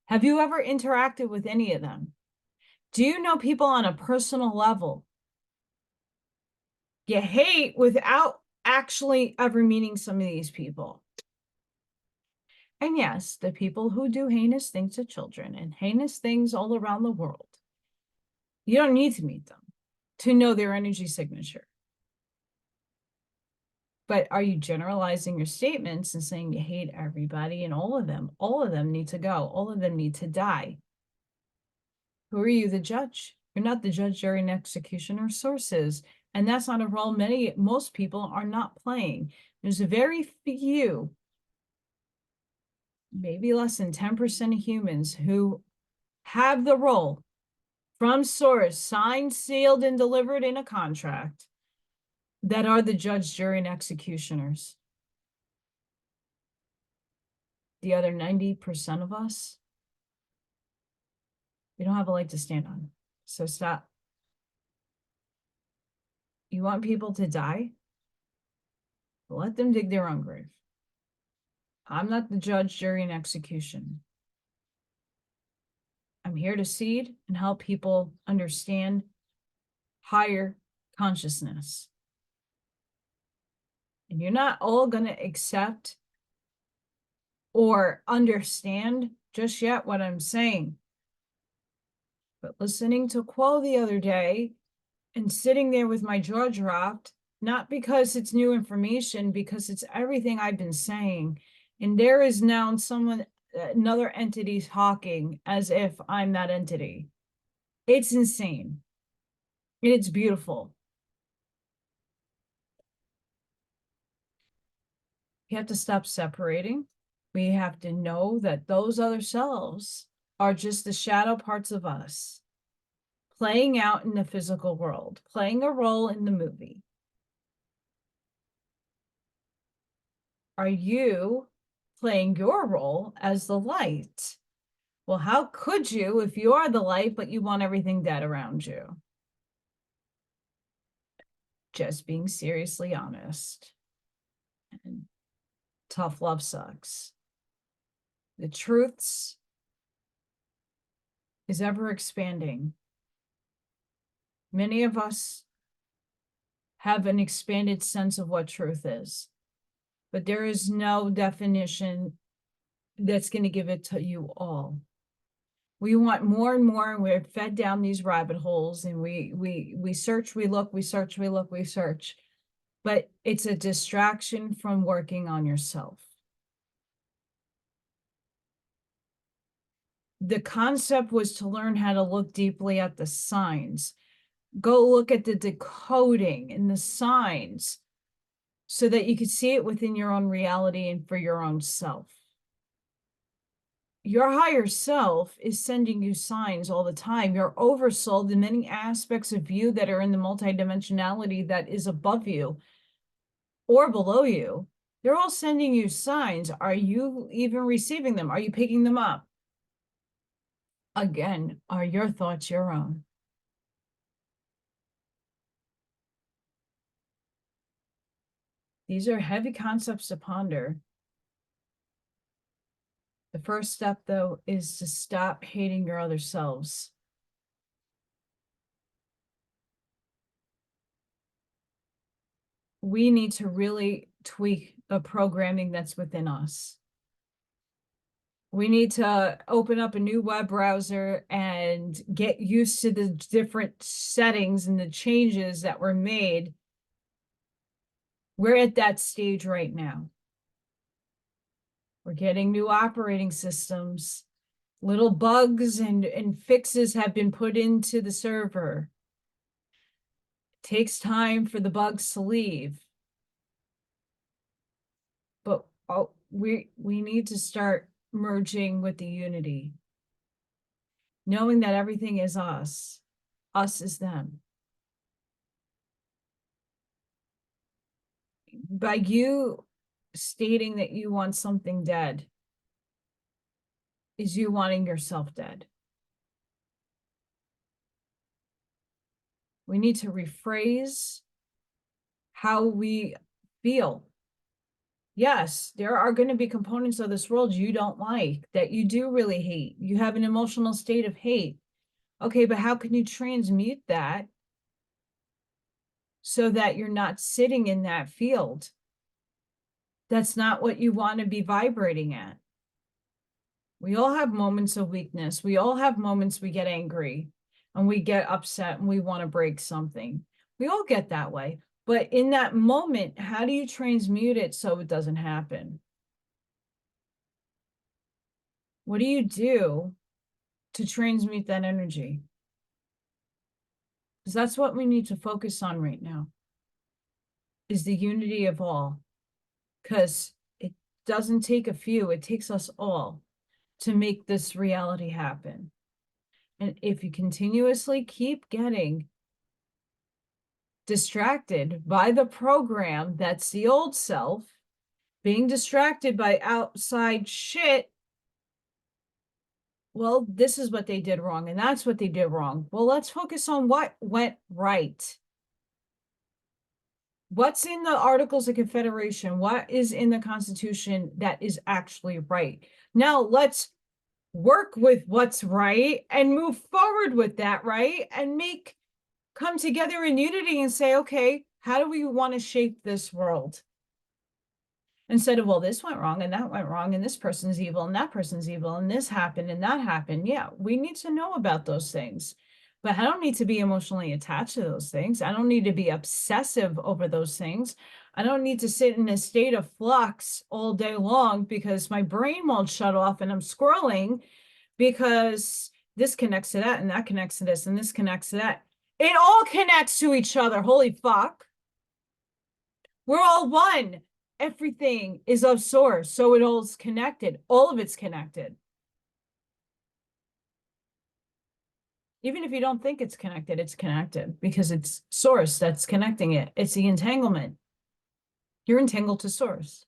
Have you ever interacted with any of them? Do you know people on a personal level? You hate without actually ever meeting some of these people. And yes, the people who do heinous things to children and heinous things all around the world, you don't need to meet them to know their energy signature. But are you generalizing your statements and saying you hate everybody and all of them need to go, all of them need to die? Who are you, the judge? You're not the judge, jury, and executioner. Sources. And that's not a role most people are not playing. There's a very few, maybe less than 10% of humans who have the role from source, signed, sealed, and delivered in a contract, that are the judge, jury, and executioners. The other 90% of us, we don't have a leg to stand on. So stop. You want people to die? Let them dig their own grave. I'm not the judge, jury, and execution. I'm here to seed and help people understand higher consciousness. And you're not all going to accept or understand just yet what I'm saying. But listening to Quo the other day and sitting there with my jaw dropped, not because it's new information, because it's everything I've been saying. And there is now another entity talking as if I'm that entity. It's insane. It's beautiful. You have to stop separating. We have to know that those other selves are just the shadow parts of us playing out in the physical world, playing a role in the movie. Are you playing your role as the light? Well, how could you if you are the light, but you want everything dead around you? Just being seriously honest. And tough love sucks. The truths is ever expanding. Many of us have an expanded sense of what truth is, but there is no definition that's going to give it to you all. We want more and more, and we're fed down these rabbit holes, and we search, we look, we search, we look, we search, but it's a distraction from working on yourself. The concept was to learn how to look deeply at the signs. Go look at the decoding and the signs so that you could see it within your own reality and for your own self. Your higher self is sending you signs all the time. Your oversoul, the many aspects of you that are in the multidimensionality that is above you or below you, they're all sending you signs. Are you even receiving them? Are you picking them up? Again, are your thoughts your own? These are heavy concepts to ponder. The first step, though, is to stop hating your other selves. We need to really tweak the programming that's within us. We need to open up a new web browser and get used to the different settings and the changes that were made. We're at that stage right now. We're getting new operating systems. Little bugs and fixes have been put into the server. It takes time for the bugs to leave. But we need to start merging with the unity, knowing that everything is us is them. By you stating that you want something dead, is you wanting yourself dead. We need to rephrase how we feel. Yes, there are going to be components of this world you don't like, that you do really hate. You have an emotional state of hate. Okay, but how can you transmute that so that you're not sitting in that field? That's not what you want to be vibrating at. We all have moments of weakness. We all have moments we get angry and we get upset and we want to break something. We all get that way. But in that moment, how do you transmute it so it doesn't happen? What do you do to transmute that energy? Because that's what we need to focus on right now, is the unity of all. Because it doesn't take a few, it takes us all to make this reality happen. And if you continuously keep getting distracted by the program, that's the old self, being distracted by outside shit, well, this is what they did wrong, and that's what they did wrong. Well, let's focus on what went right. What's in the Articles of Confederation? What is in the Constitution that is actually right? Now let's work with what's right and move forward with that, right? And come together in unity and say, okay, how do we want to shape this world? Instead of, well, this went wrong and that went wrong and this person's evil and that person's evil and this happened and that happened. Yeah, we need to know about those things. But I don't need to be emotionally attached to those things. I don't need to be obsessive over those things. I don't need to sit in a state of flux all day long because my brain won't shut off and I'm scrolling because this connects to that and that connects to this and this connects to that. It all connects to each other. Holy fuck. We're all one. Everything is of source. So it all's connected. All of it's connected. Even if you don't think it's connected because it's source that's connecting it. It's the entanglement. You're entangled to source.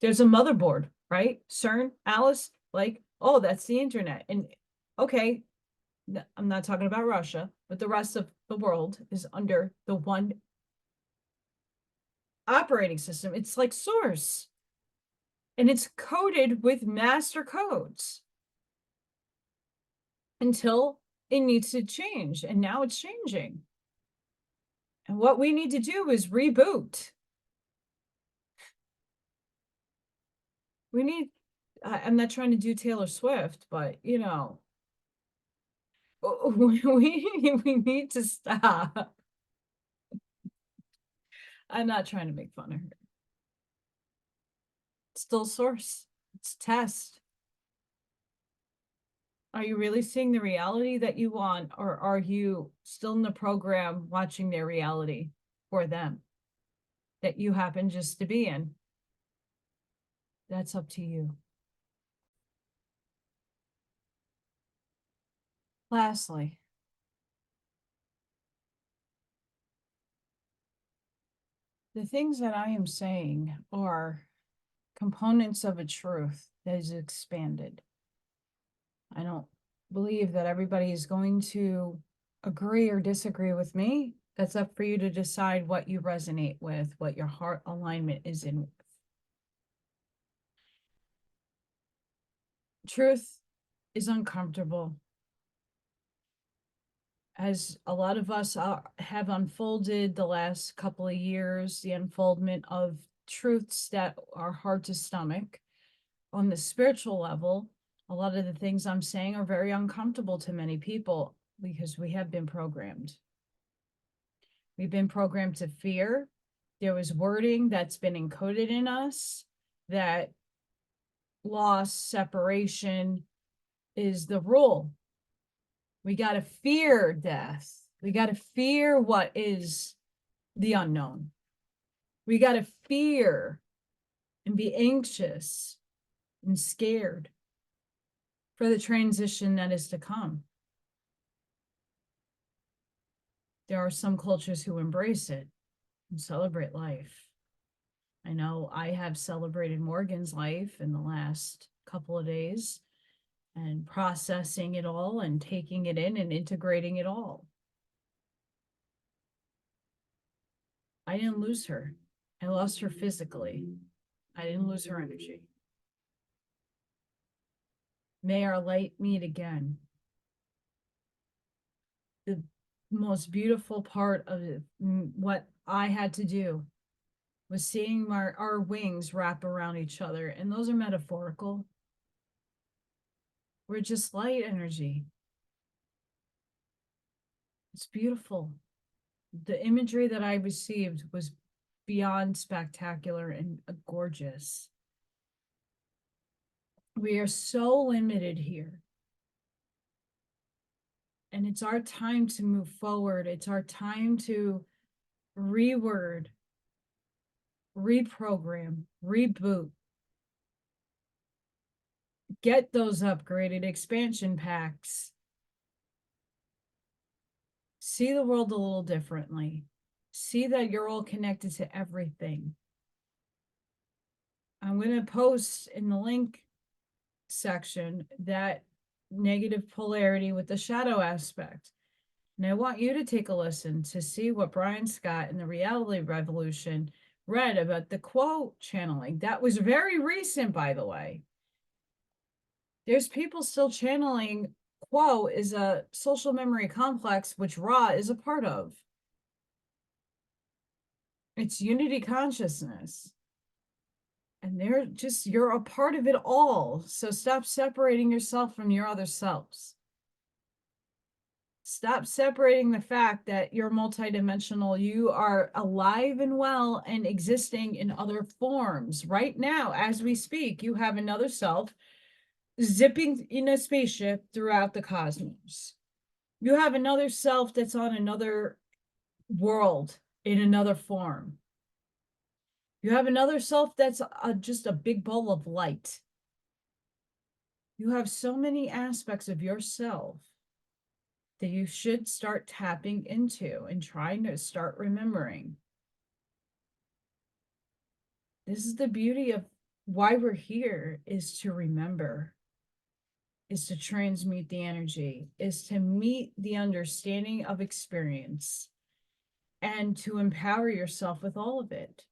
There's a motherboard, right? CERN, Alice, like, oh, that's the internet. And okay, I'm not talking about Russia, but the rest of the world is under the one operating system. It's like source. And it's coded with master codes until it needs to change. And now it's changing. And what we need to do is reboot. We need, I'm not trying to do Taylor Swift, but you know, we need to stop. I'm not trying to make fun of her. It's still source. It's test. Are you really seeing the reality that you want, or are you still in the program watching their reality for them that you happen just to be in? That's up to you. Lastly, the things that I am saying are components of a truth that is expanded. I don't believe that everybody is going to agree or disagree with me. That's up for you to decide what you resonate with, what your heart alignment is in with. Truth is uncomfortable. As a lot of us have unfolded the last couple of years, the unfoldment of truths that are hard to stomach. On the spiritual level, a lot of the things I'm saying are very uncomfortable to many people because we have been programmed. We've been programmed to fear. There was wording that's been encoded in us that loss, separation is the rule. We got to fear death. We got to fear what is the unknown. We got to fear and be anxious and scared for the transition that is to come. There are some cultures who embrace it and celebrate life. I know I have celebrated Morgan's life in the last couple of days and processing it all and taking it in and integrating it all. I didn't lose her. I lost her physically. I didn't lose her energy. May our light meet again. The most beautiful part of it, what I had to do was seeing our wings wrap around each other. And those are metaphorical. We're just light energy. It's beautiful. The imagery that I received was beyond spectacular and gorgeous. We are so limited here. And it's our time to move forward. It's our time to reword, reprogram, reboot. Get those upgraded expansion packs. See the world a little differently. See that you're all connected to everything. I'm going to post in the link section that negative polarity with the shadow aspect. And I want you to take a listen to see what Brian Scott in the Reality Revolution read about the quote channeling. That was very recent, by the way. There's people still channeling. Quo is a social memory complex, which Ra is a part of. It's unity consciousness. And you're a part of it all. So stop separating yourself from your other selves. Stop separating the fact that you're multidimensional. You are alive and well and existing in other forms. Right now, as we speak, you have another self zipping in a spaceship throughout the cosmos. You have another self that's on another world in another form. You have another self that's just a big ball of light. You have so many aspects of yourself that you should start tapping into and trying to start remembering. This is the beauty of why we're here, is to remember, is to transmute the energy, is to meet the understanding of experience, and to empower yourself with all of it.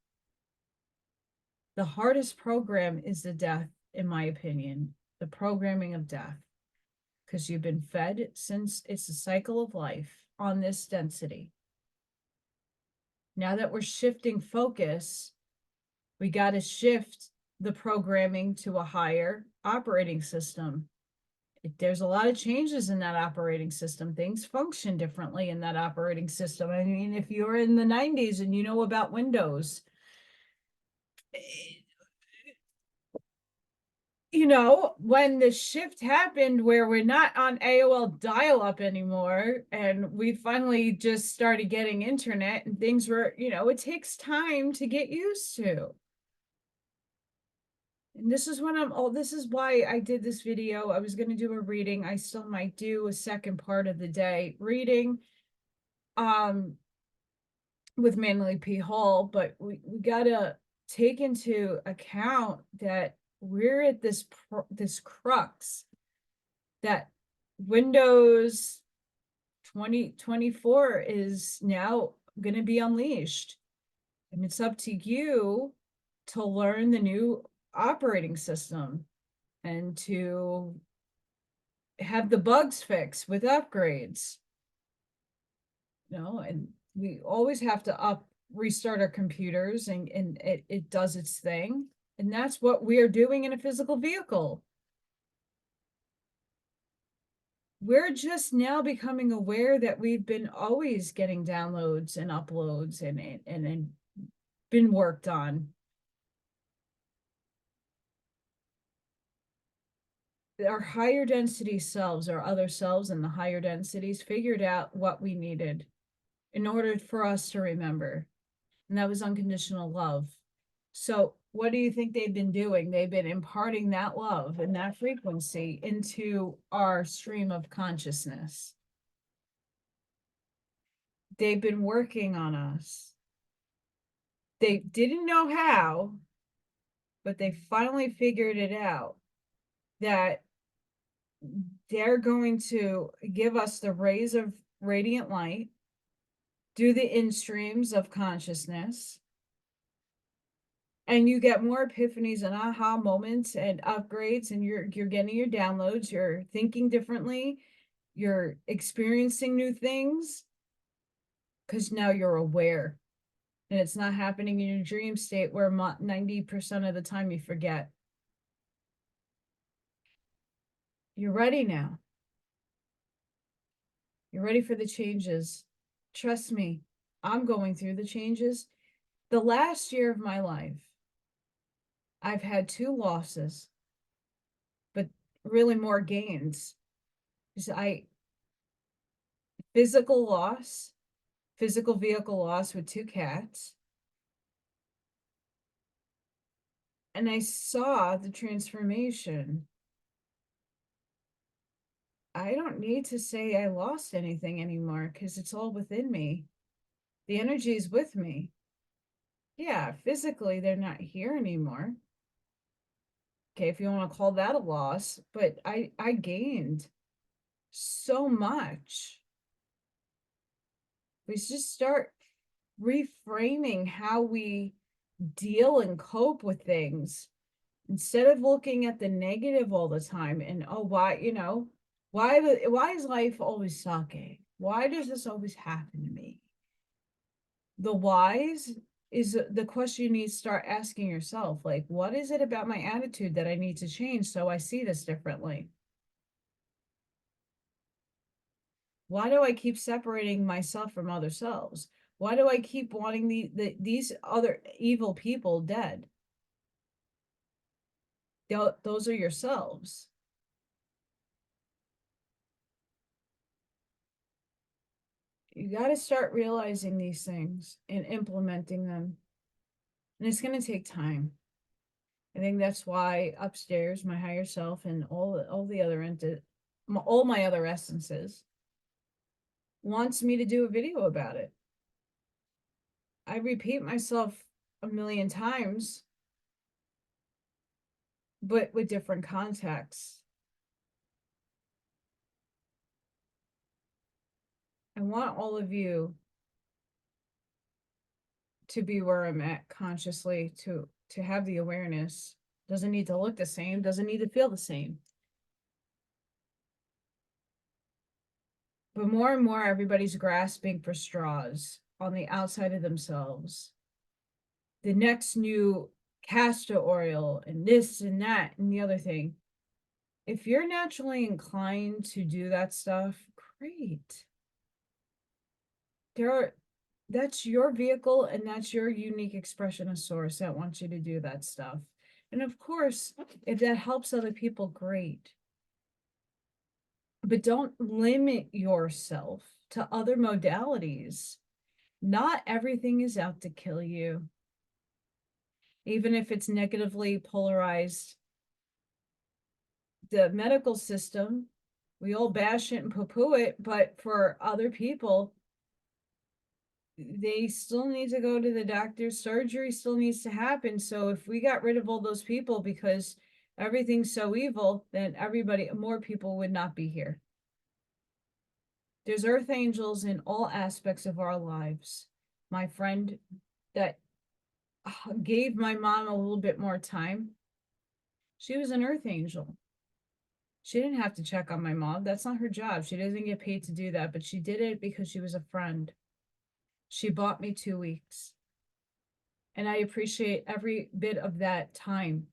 The hardest program is the death, in my opinion, the programming of death, because you've been fed since it's a cycle of life on this density. Now that we're shifting focus, we got to shift the programming to a higher operating system. There's a lot of changes in that operating system. Things function differently in that operating system. I mean, if you're in the 90s and you know about Windows, you know, when the shift happened where we're not on AOL dial-up anymore, and we finally just started getting internet and things were, you know, it takes time to get used to. And this is when this is why I did this video. I was going to do a reading. I still might do a second part of the day reading with Manly P. Hall, but we got to take into account that we're at this crux that Windows 2024 is now going to be unleashed. And it's up to you to learn the new operating system and to have the bugs fixed with upgrades. You know, and we always have to restart our computers, and it does its thing. And that's what we are doing in a physical vehicle. We're just now becoming aware that we've been always getting downloads and uploads and been worked on. Our higher density selves, our other selves in the higher densities, figured out what we needed in order for us to remember. And that was unconditional love. So what do you think they've been doing? They've been imparting that love and that frequency into our stream of consciousness. They've been working on us. They didn't know how, but they finally figured it out, that they're going to give us the rays of radiant light, do the in streams of consciousness, and you get more epiphanies and aha moments and upgrades, and you're getting your downloads, you're thinking differently, you're experiencing new things, because now you're aware. And it's not happening in your dream state where 90% of the time you forget. You're ready now. You're ready for the changes. Trust me, I'm going through the changes. The last year of my life, I've had 2 losses, but really more gains. Physical loss, physical vehicle loss with 2 cats. And I saw the transformation. I don't need to say I lost anything anymore, because it's all within me. The energy is with me. Yeah, physically, they're not here anymore. Okay, if you want to call that a loss, but I gained so much. We just start reframing how we deal and cope with things instead of looking at the negative all the time and why, why is life always sucking? Why does this always happen to me? The whys is the question you need to start asking yourself, like, what is it about my attitude that I need to change so I see this differently? Why do I keep separating myself from other selves? Why do I keep wanting these other evil people dead? Those are yourselves. You got to start realizing these things and implementing them. And it's going to take time. I think that's why upstairs, my higher self and all the other all my other essences wants me to do a video about it. I repeat myself a million times, but with different contexts. I want all of you to be where I'm at consciously, to have the awareness. Doesn't need to look the same, doesn't need to feel the same. But more and more, everybody's grasping for straws on the outside of themselves. The next new castor oil and this and that and the other thing. If you're naturally inclined to do that stuff, great. That's your vehicle and that's your unique expression of source that wants you to do that stuff. And of course, if that helps other people, great. But don't limit yourself to other modalities. Not everything is out to kill you. Even if it's negatively polarized, the medical system, we all bash it and poo-poo it, but for other people, they still need to go to the doctor. Surgery still needs to happen. So if we got rid of all those people because everything's so evil, then more people would not be here. There's earth angels in all aspects of our lives. My friend that gave my mom a little bit more time, she was an earth angel. She didn't have to check on my mom. That's not her job. She doesn't get paid to do that, but she did it because she was a friend. She bought me 2 weeks. And I appreciate every bit of that time.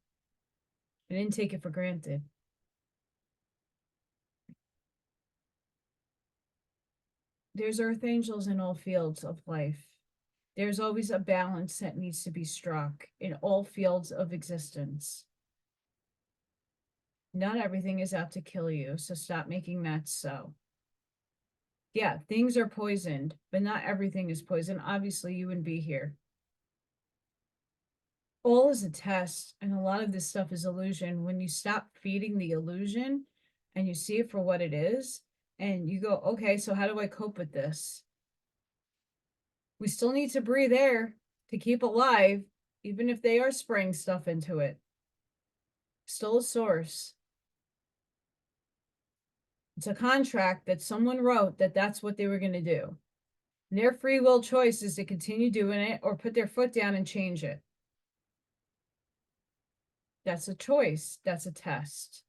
I didn't take it for granted. There's earth angels in all fields of life. There's always a balance that needs to be struck in all fields of existence. Not everything is out to kill you, so stop making that so. Yeah, things are poisoned, but not everything is poison. Obviously, you wouldn't be here. All is a test, and a lot of this stuff is illusion. When you stop feeding the illusion and you see it for what it is, and you go, okay, so how do I cope with this? We still need to breathe air to keep alive, even if they are spraying stuff into it. Still a source. It's a contract that someone wrote that that's what they were going to do. And their free will choice is to continue doing it or put their foot down and change it. That's a choice. That's a test.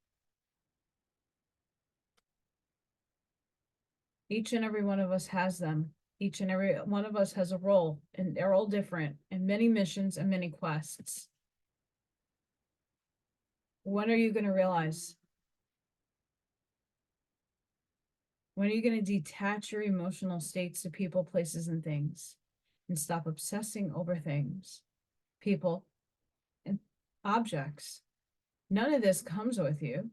Each and every one of us has them. Each and every one of us has a role, and they're all different, and many missions and many quests. When are you going to realize? When are you going to detach your emotional states to people, places, and things and stop obsessing over things, people, and objects? None of this comes with you.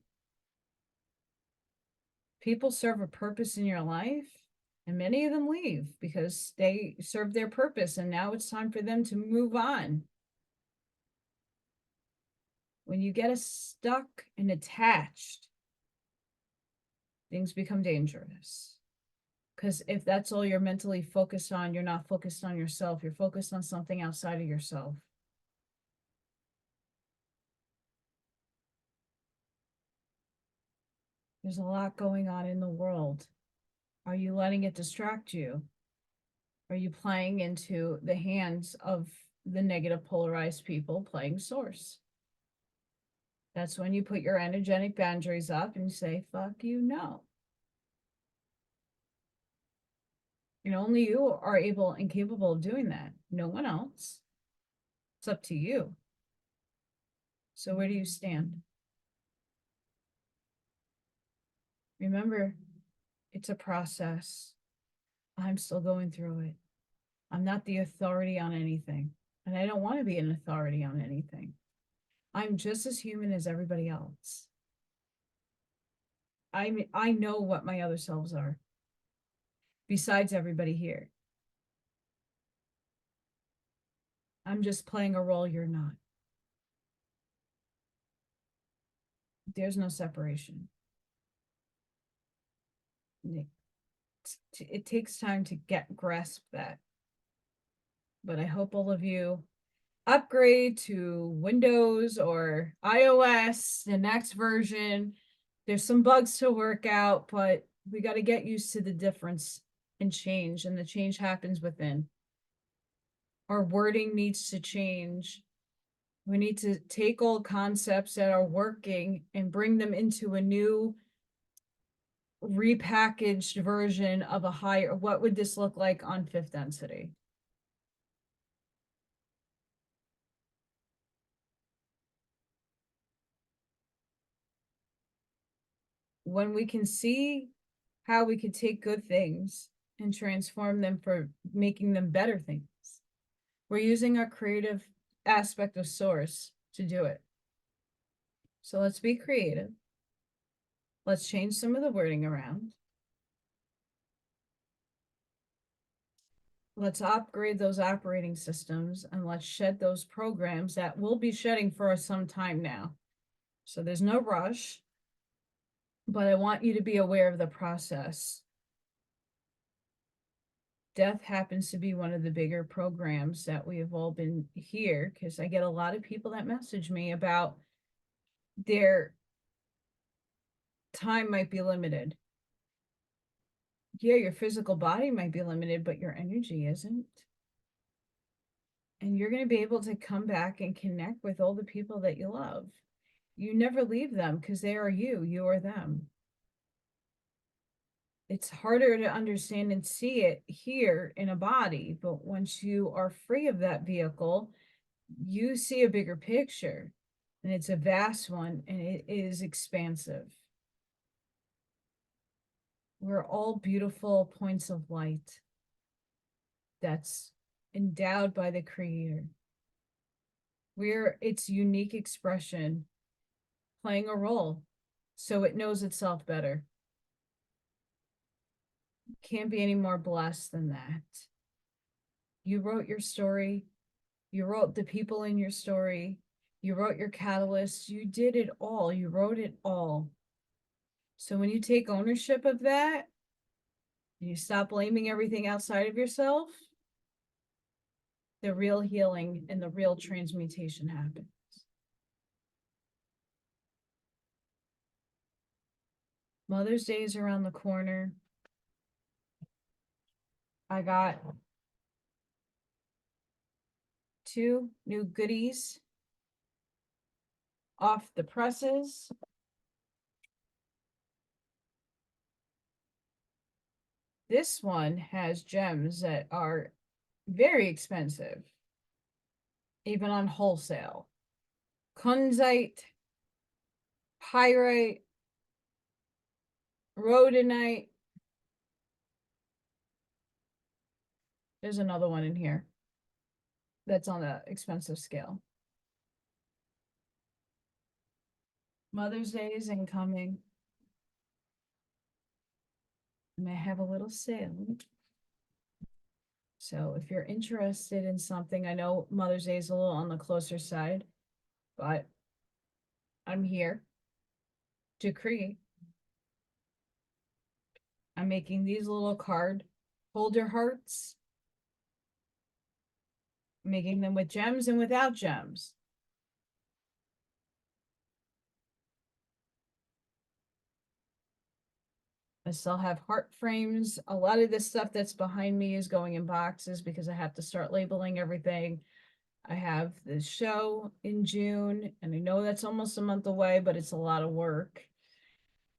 People serve a purpose in your life, and many of them leave because they serve their purpose, and now it's time for them to move on. When you get stuck and attached, things become dangerous. Because if that's all you're mentally focused on, you're not focused on yourself. You're focused on something outside of yourself. There's a lot going on in the world. Are you letting it distract you? Are you playing into the hands of the negative polarized people playing source? That's when you put your energetic boundaries up and say, fuck you, no. And only you are able and capable of doing that. No one else. It's up to you. So where do you stand? Remember, it's a process. I'm still going through it. I'm not the authority on anything, and I don't want to be an authority on anything. I'm just as human as everybody else. I know what my other selves are, besides everybody here. I'm just playing a role you're not. There's no separation. It takes time to grasp that. But I hope all of you upgrade to Windows or iOS, the next version. There's some bugs to work out, but we got to get used to the difference and change, and the change happens within. Our wording needs to change. We need to take old concepts that are working and bring them into a new repackaged version of a higher, what would this look like on fifth density? When we can see how we could take good things and transform them for making them better things, we're using our creative aspect of source to do it. So let's be creative. Let's change some of the wording around. Let's upgrade those operating systems, and let's shed those programs that we'll be shedding for some time now. So there's no rush, but I want you to be aware of the process. Death happens to be one of the bigger programs that we have all been here, because I get a lot of people that message me about their time might be limited. Yeah, your physical body might be limited, but your energy isn't. And you're going to be able to come back and connect with all the people that you love. You never leave them because they are you, you are them. It's harder to understand and see it here in a body, but once you are free of that vehicle, you see a bigger picture, and it's a vast one, and it is expansive. We're all beautiful points of light that's endowed by the Creator. We're its unique expression, playing a role so it knows itself better. Can't be any more blessed than that. You wrote your story. You wrote the people in your story. You wrote your catalyst. You did it all. You wrote it all. So when you take ownership of that, you stop blaming everything outside of yourself, the real healing and the real transmutation happens. Mother's Day is around the corner. I got 2 new goodies off the presses. This one has gems that are very expensive, even on wholesale. Kunzite, pyrite, rhodonite. There's another one in here that's on the expensive scale. Mother's Day is incoming. I may have a little sale. So if you're interested in something, I know Mother's Day is a little on the closer side, but I'm here to create. I'm making these little card holder hearts, making them with gems and without gems. I still have heart frames. A lot of this stuff that's behind me is going in boxes because I have to start labeling everything. I have the show in June, and I know that's almost a month away, but it's a lot of work.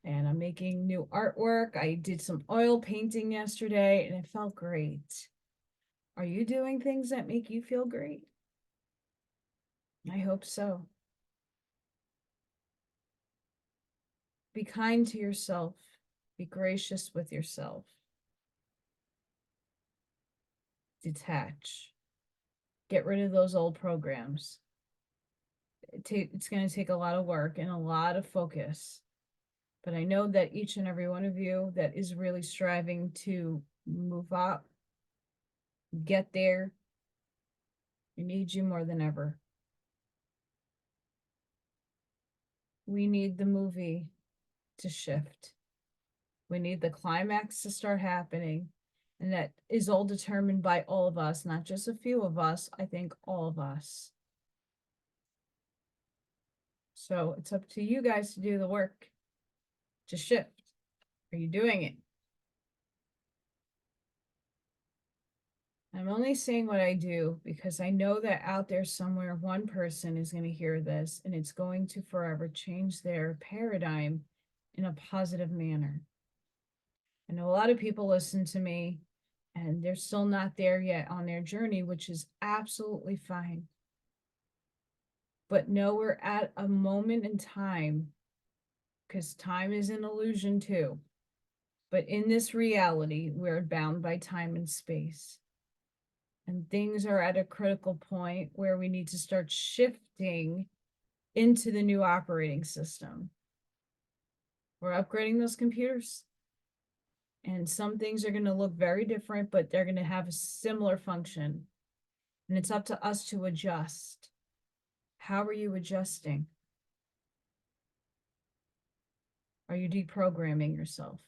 And I'm making new artwork. I did some oil painting yesterday, and it felt great. Are you doing things that make you feel great? I hope so. Be kind to yourself. Be gracious with yourself. Detach. Get rid of those old programs. It's going to take a lot of work and a lot of focus. But I know that each and every one of you that is really striving to move up, get there, we need you more than ever. We need the movie to shift. We need the climax to start happening. And that is all determined by all of us, not just a few of us. I think all of us. So it's up to you guys to do the work, to shift. Are you doing it? I'm only saying what I do because I know that out there somewhere, one person is going to hear this and it's going to forever change their paradigm in a positive manner. I know a lot of people listen to me and they're still not there yet on their journey, which is absolutely fine. But know we're at a moment in time, because time is an illusion too. But in this reality, we're bound by time and space. And things are at a critical point where we need to start shifting into the new operating system. We're upgrading those computers. And some things are going to look very different, but they're going to have a similar function. And it's up to us to adjust. How are you adjusting? Are you deprogramming yourself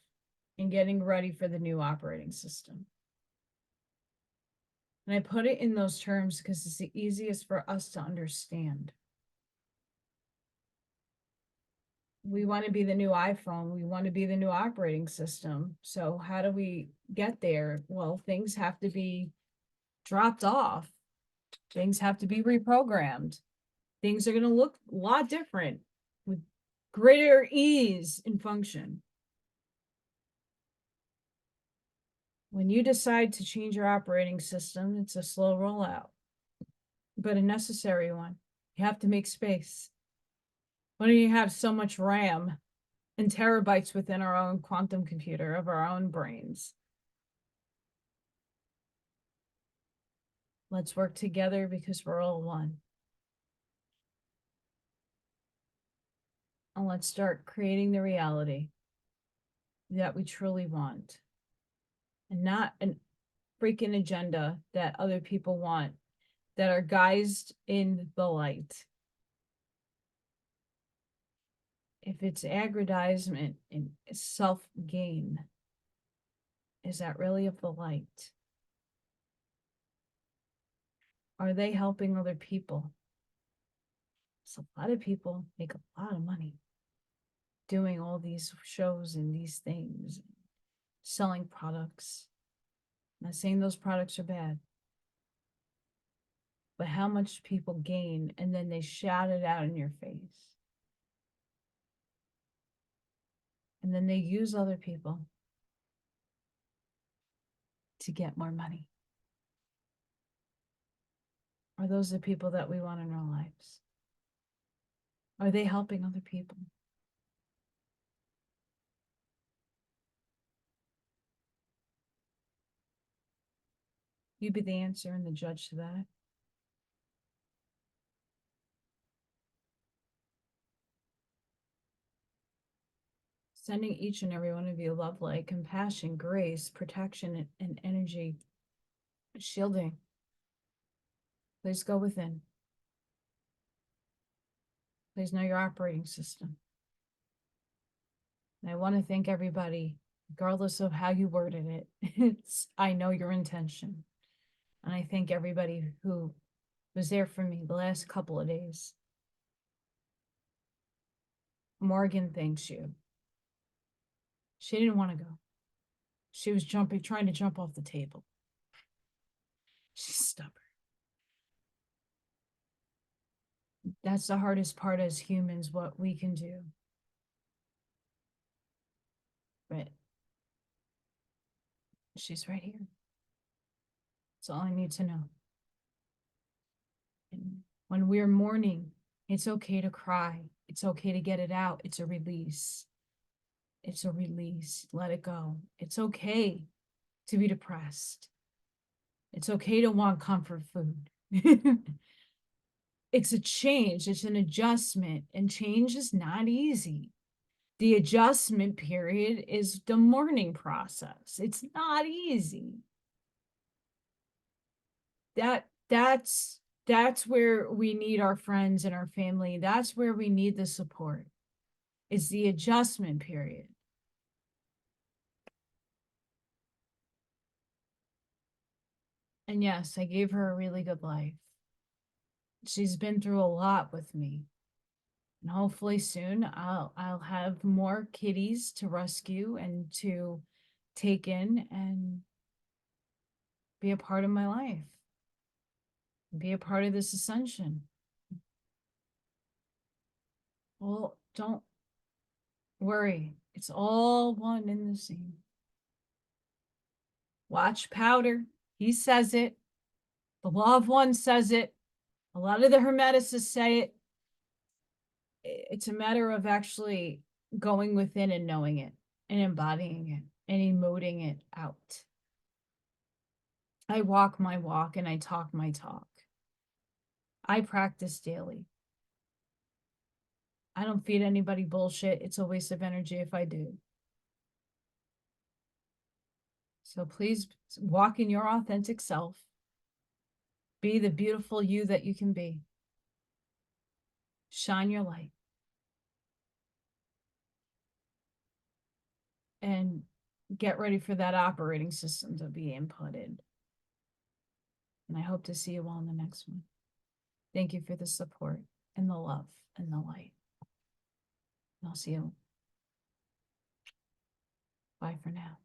and getting ready for the new operating system? And I put it in those terms because it's the easiest for us to understand. We want to be the new iPhone. We want to be the new operating system. So how do we get there? Well, things have to be dropped off. Things have to be reprogrammed. Things are going to look a lot different with greater ease and function. When you decide to change your operating system, it's a slow rollout, but a necessary one. You have to make space. Why don't you have so much RAM and terabytes within our own quantum computer of our own brains? Let's work together because we're all one. And let's start creating the reality that we truly want. And not a freaking agenda that other people want, that are guised in the light. If it's aggrandizement and self-gain, is that really of the light? Are they helping other people? So a lot of people make a lot of money doing all these shows and these things, selling products. I'm not saying those products are bad, but how much people gain and then they shout it out in your face. And then they use other people to get more money. Are those the people that we want in our lives? Are they helping other people? You be the answer and the judge to that. Sending each and every one of you love, light, compassion, grace, protection, and energy, shielding. Please go within. Please know your operating system. And I want to thank everybody, regardless of how you worded it. I know your intention. And I thank everybody who was there for me the last couple of days. Morgan thanks you. She didn't want to go. She was trying to jump off the table. She's stubborn. That's the hardest part as humans, what we can do. But she's right here. That's all I need to know. And when we're mourning, it's okay to cry. It's okay to get it out. It's a release. It's a release. Let it go. It's okay to be depressed. It's okay to want comfort food. It's a change. It's an adjustment. And change is not easy. The adjustment period is the mourning process. It's not easy. That's where we need our friends and our family. That's where we need the support. It's the adjustment period. And yes, I gave her a really good life. She's been through a lot with me. And hopefully soon I'll have more kitties to rescue and to take in and be a part of my life. Be a part of this ascension. Well, don't worry. It's all one and the same. Watch Powder. He says it. The Law of One says it. A lot of the Hermeticists say it. It's a matter of actually going within and knowing it and embodying it and emoting it out. I walk my walk and I talk my talk. I practice daily. I don't feed anybody bullshit. It's a waste of energy if I do. So please walk in your authentic self. Be the beautiful you that you can be. Shine your light. And get ready for that operating system to be inputted. And I hope to see you all in the next one. Thank you for the support and the love and the light. And I'll see you. Bye for now.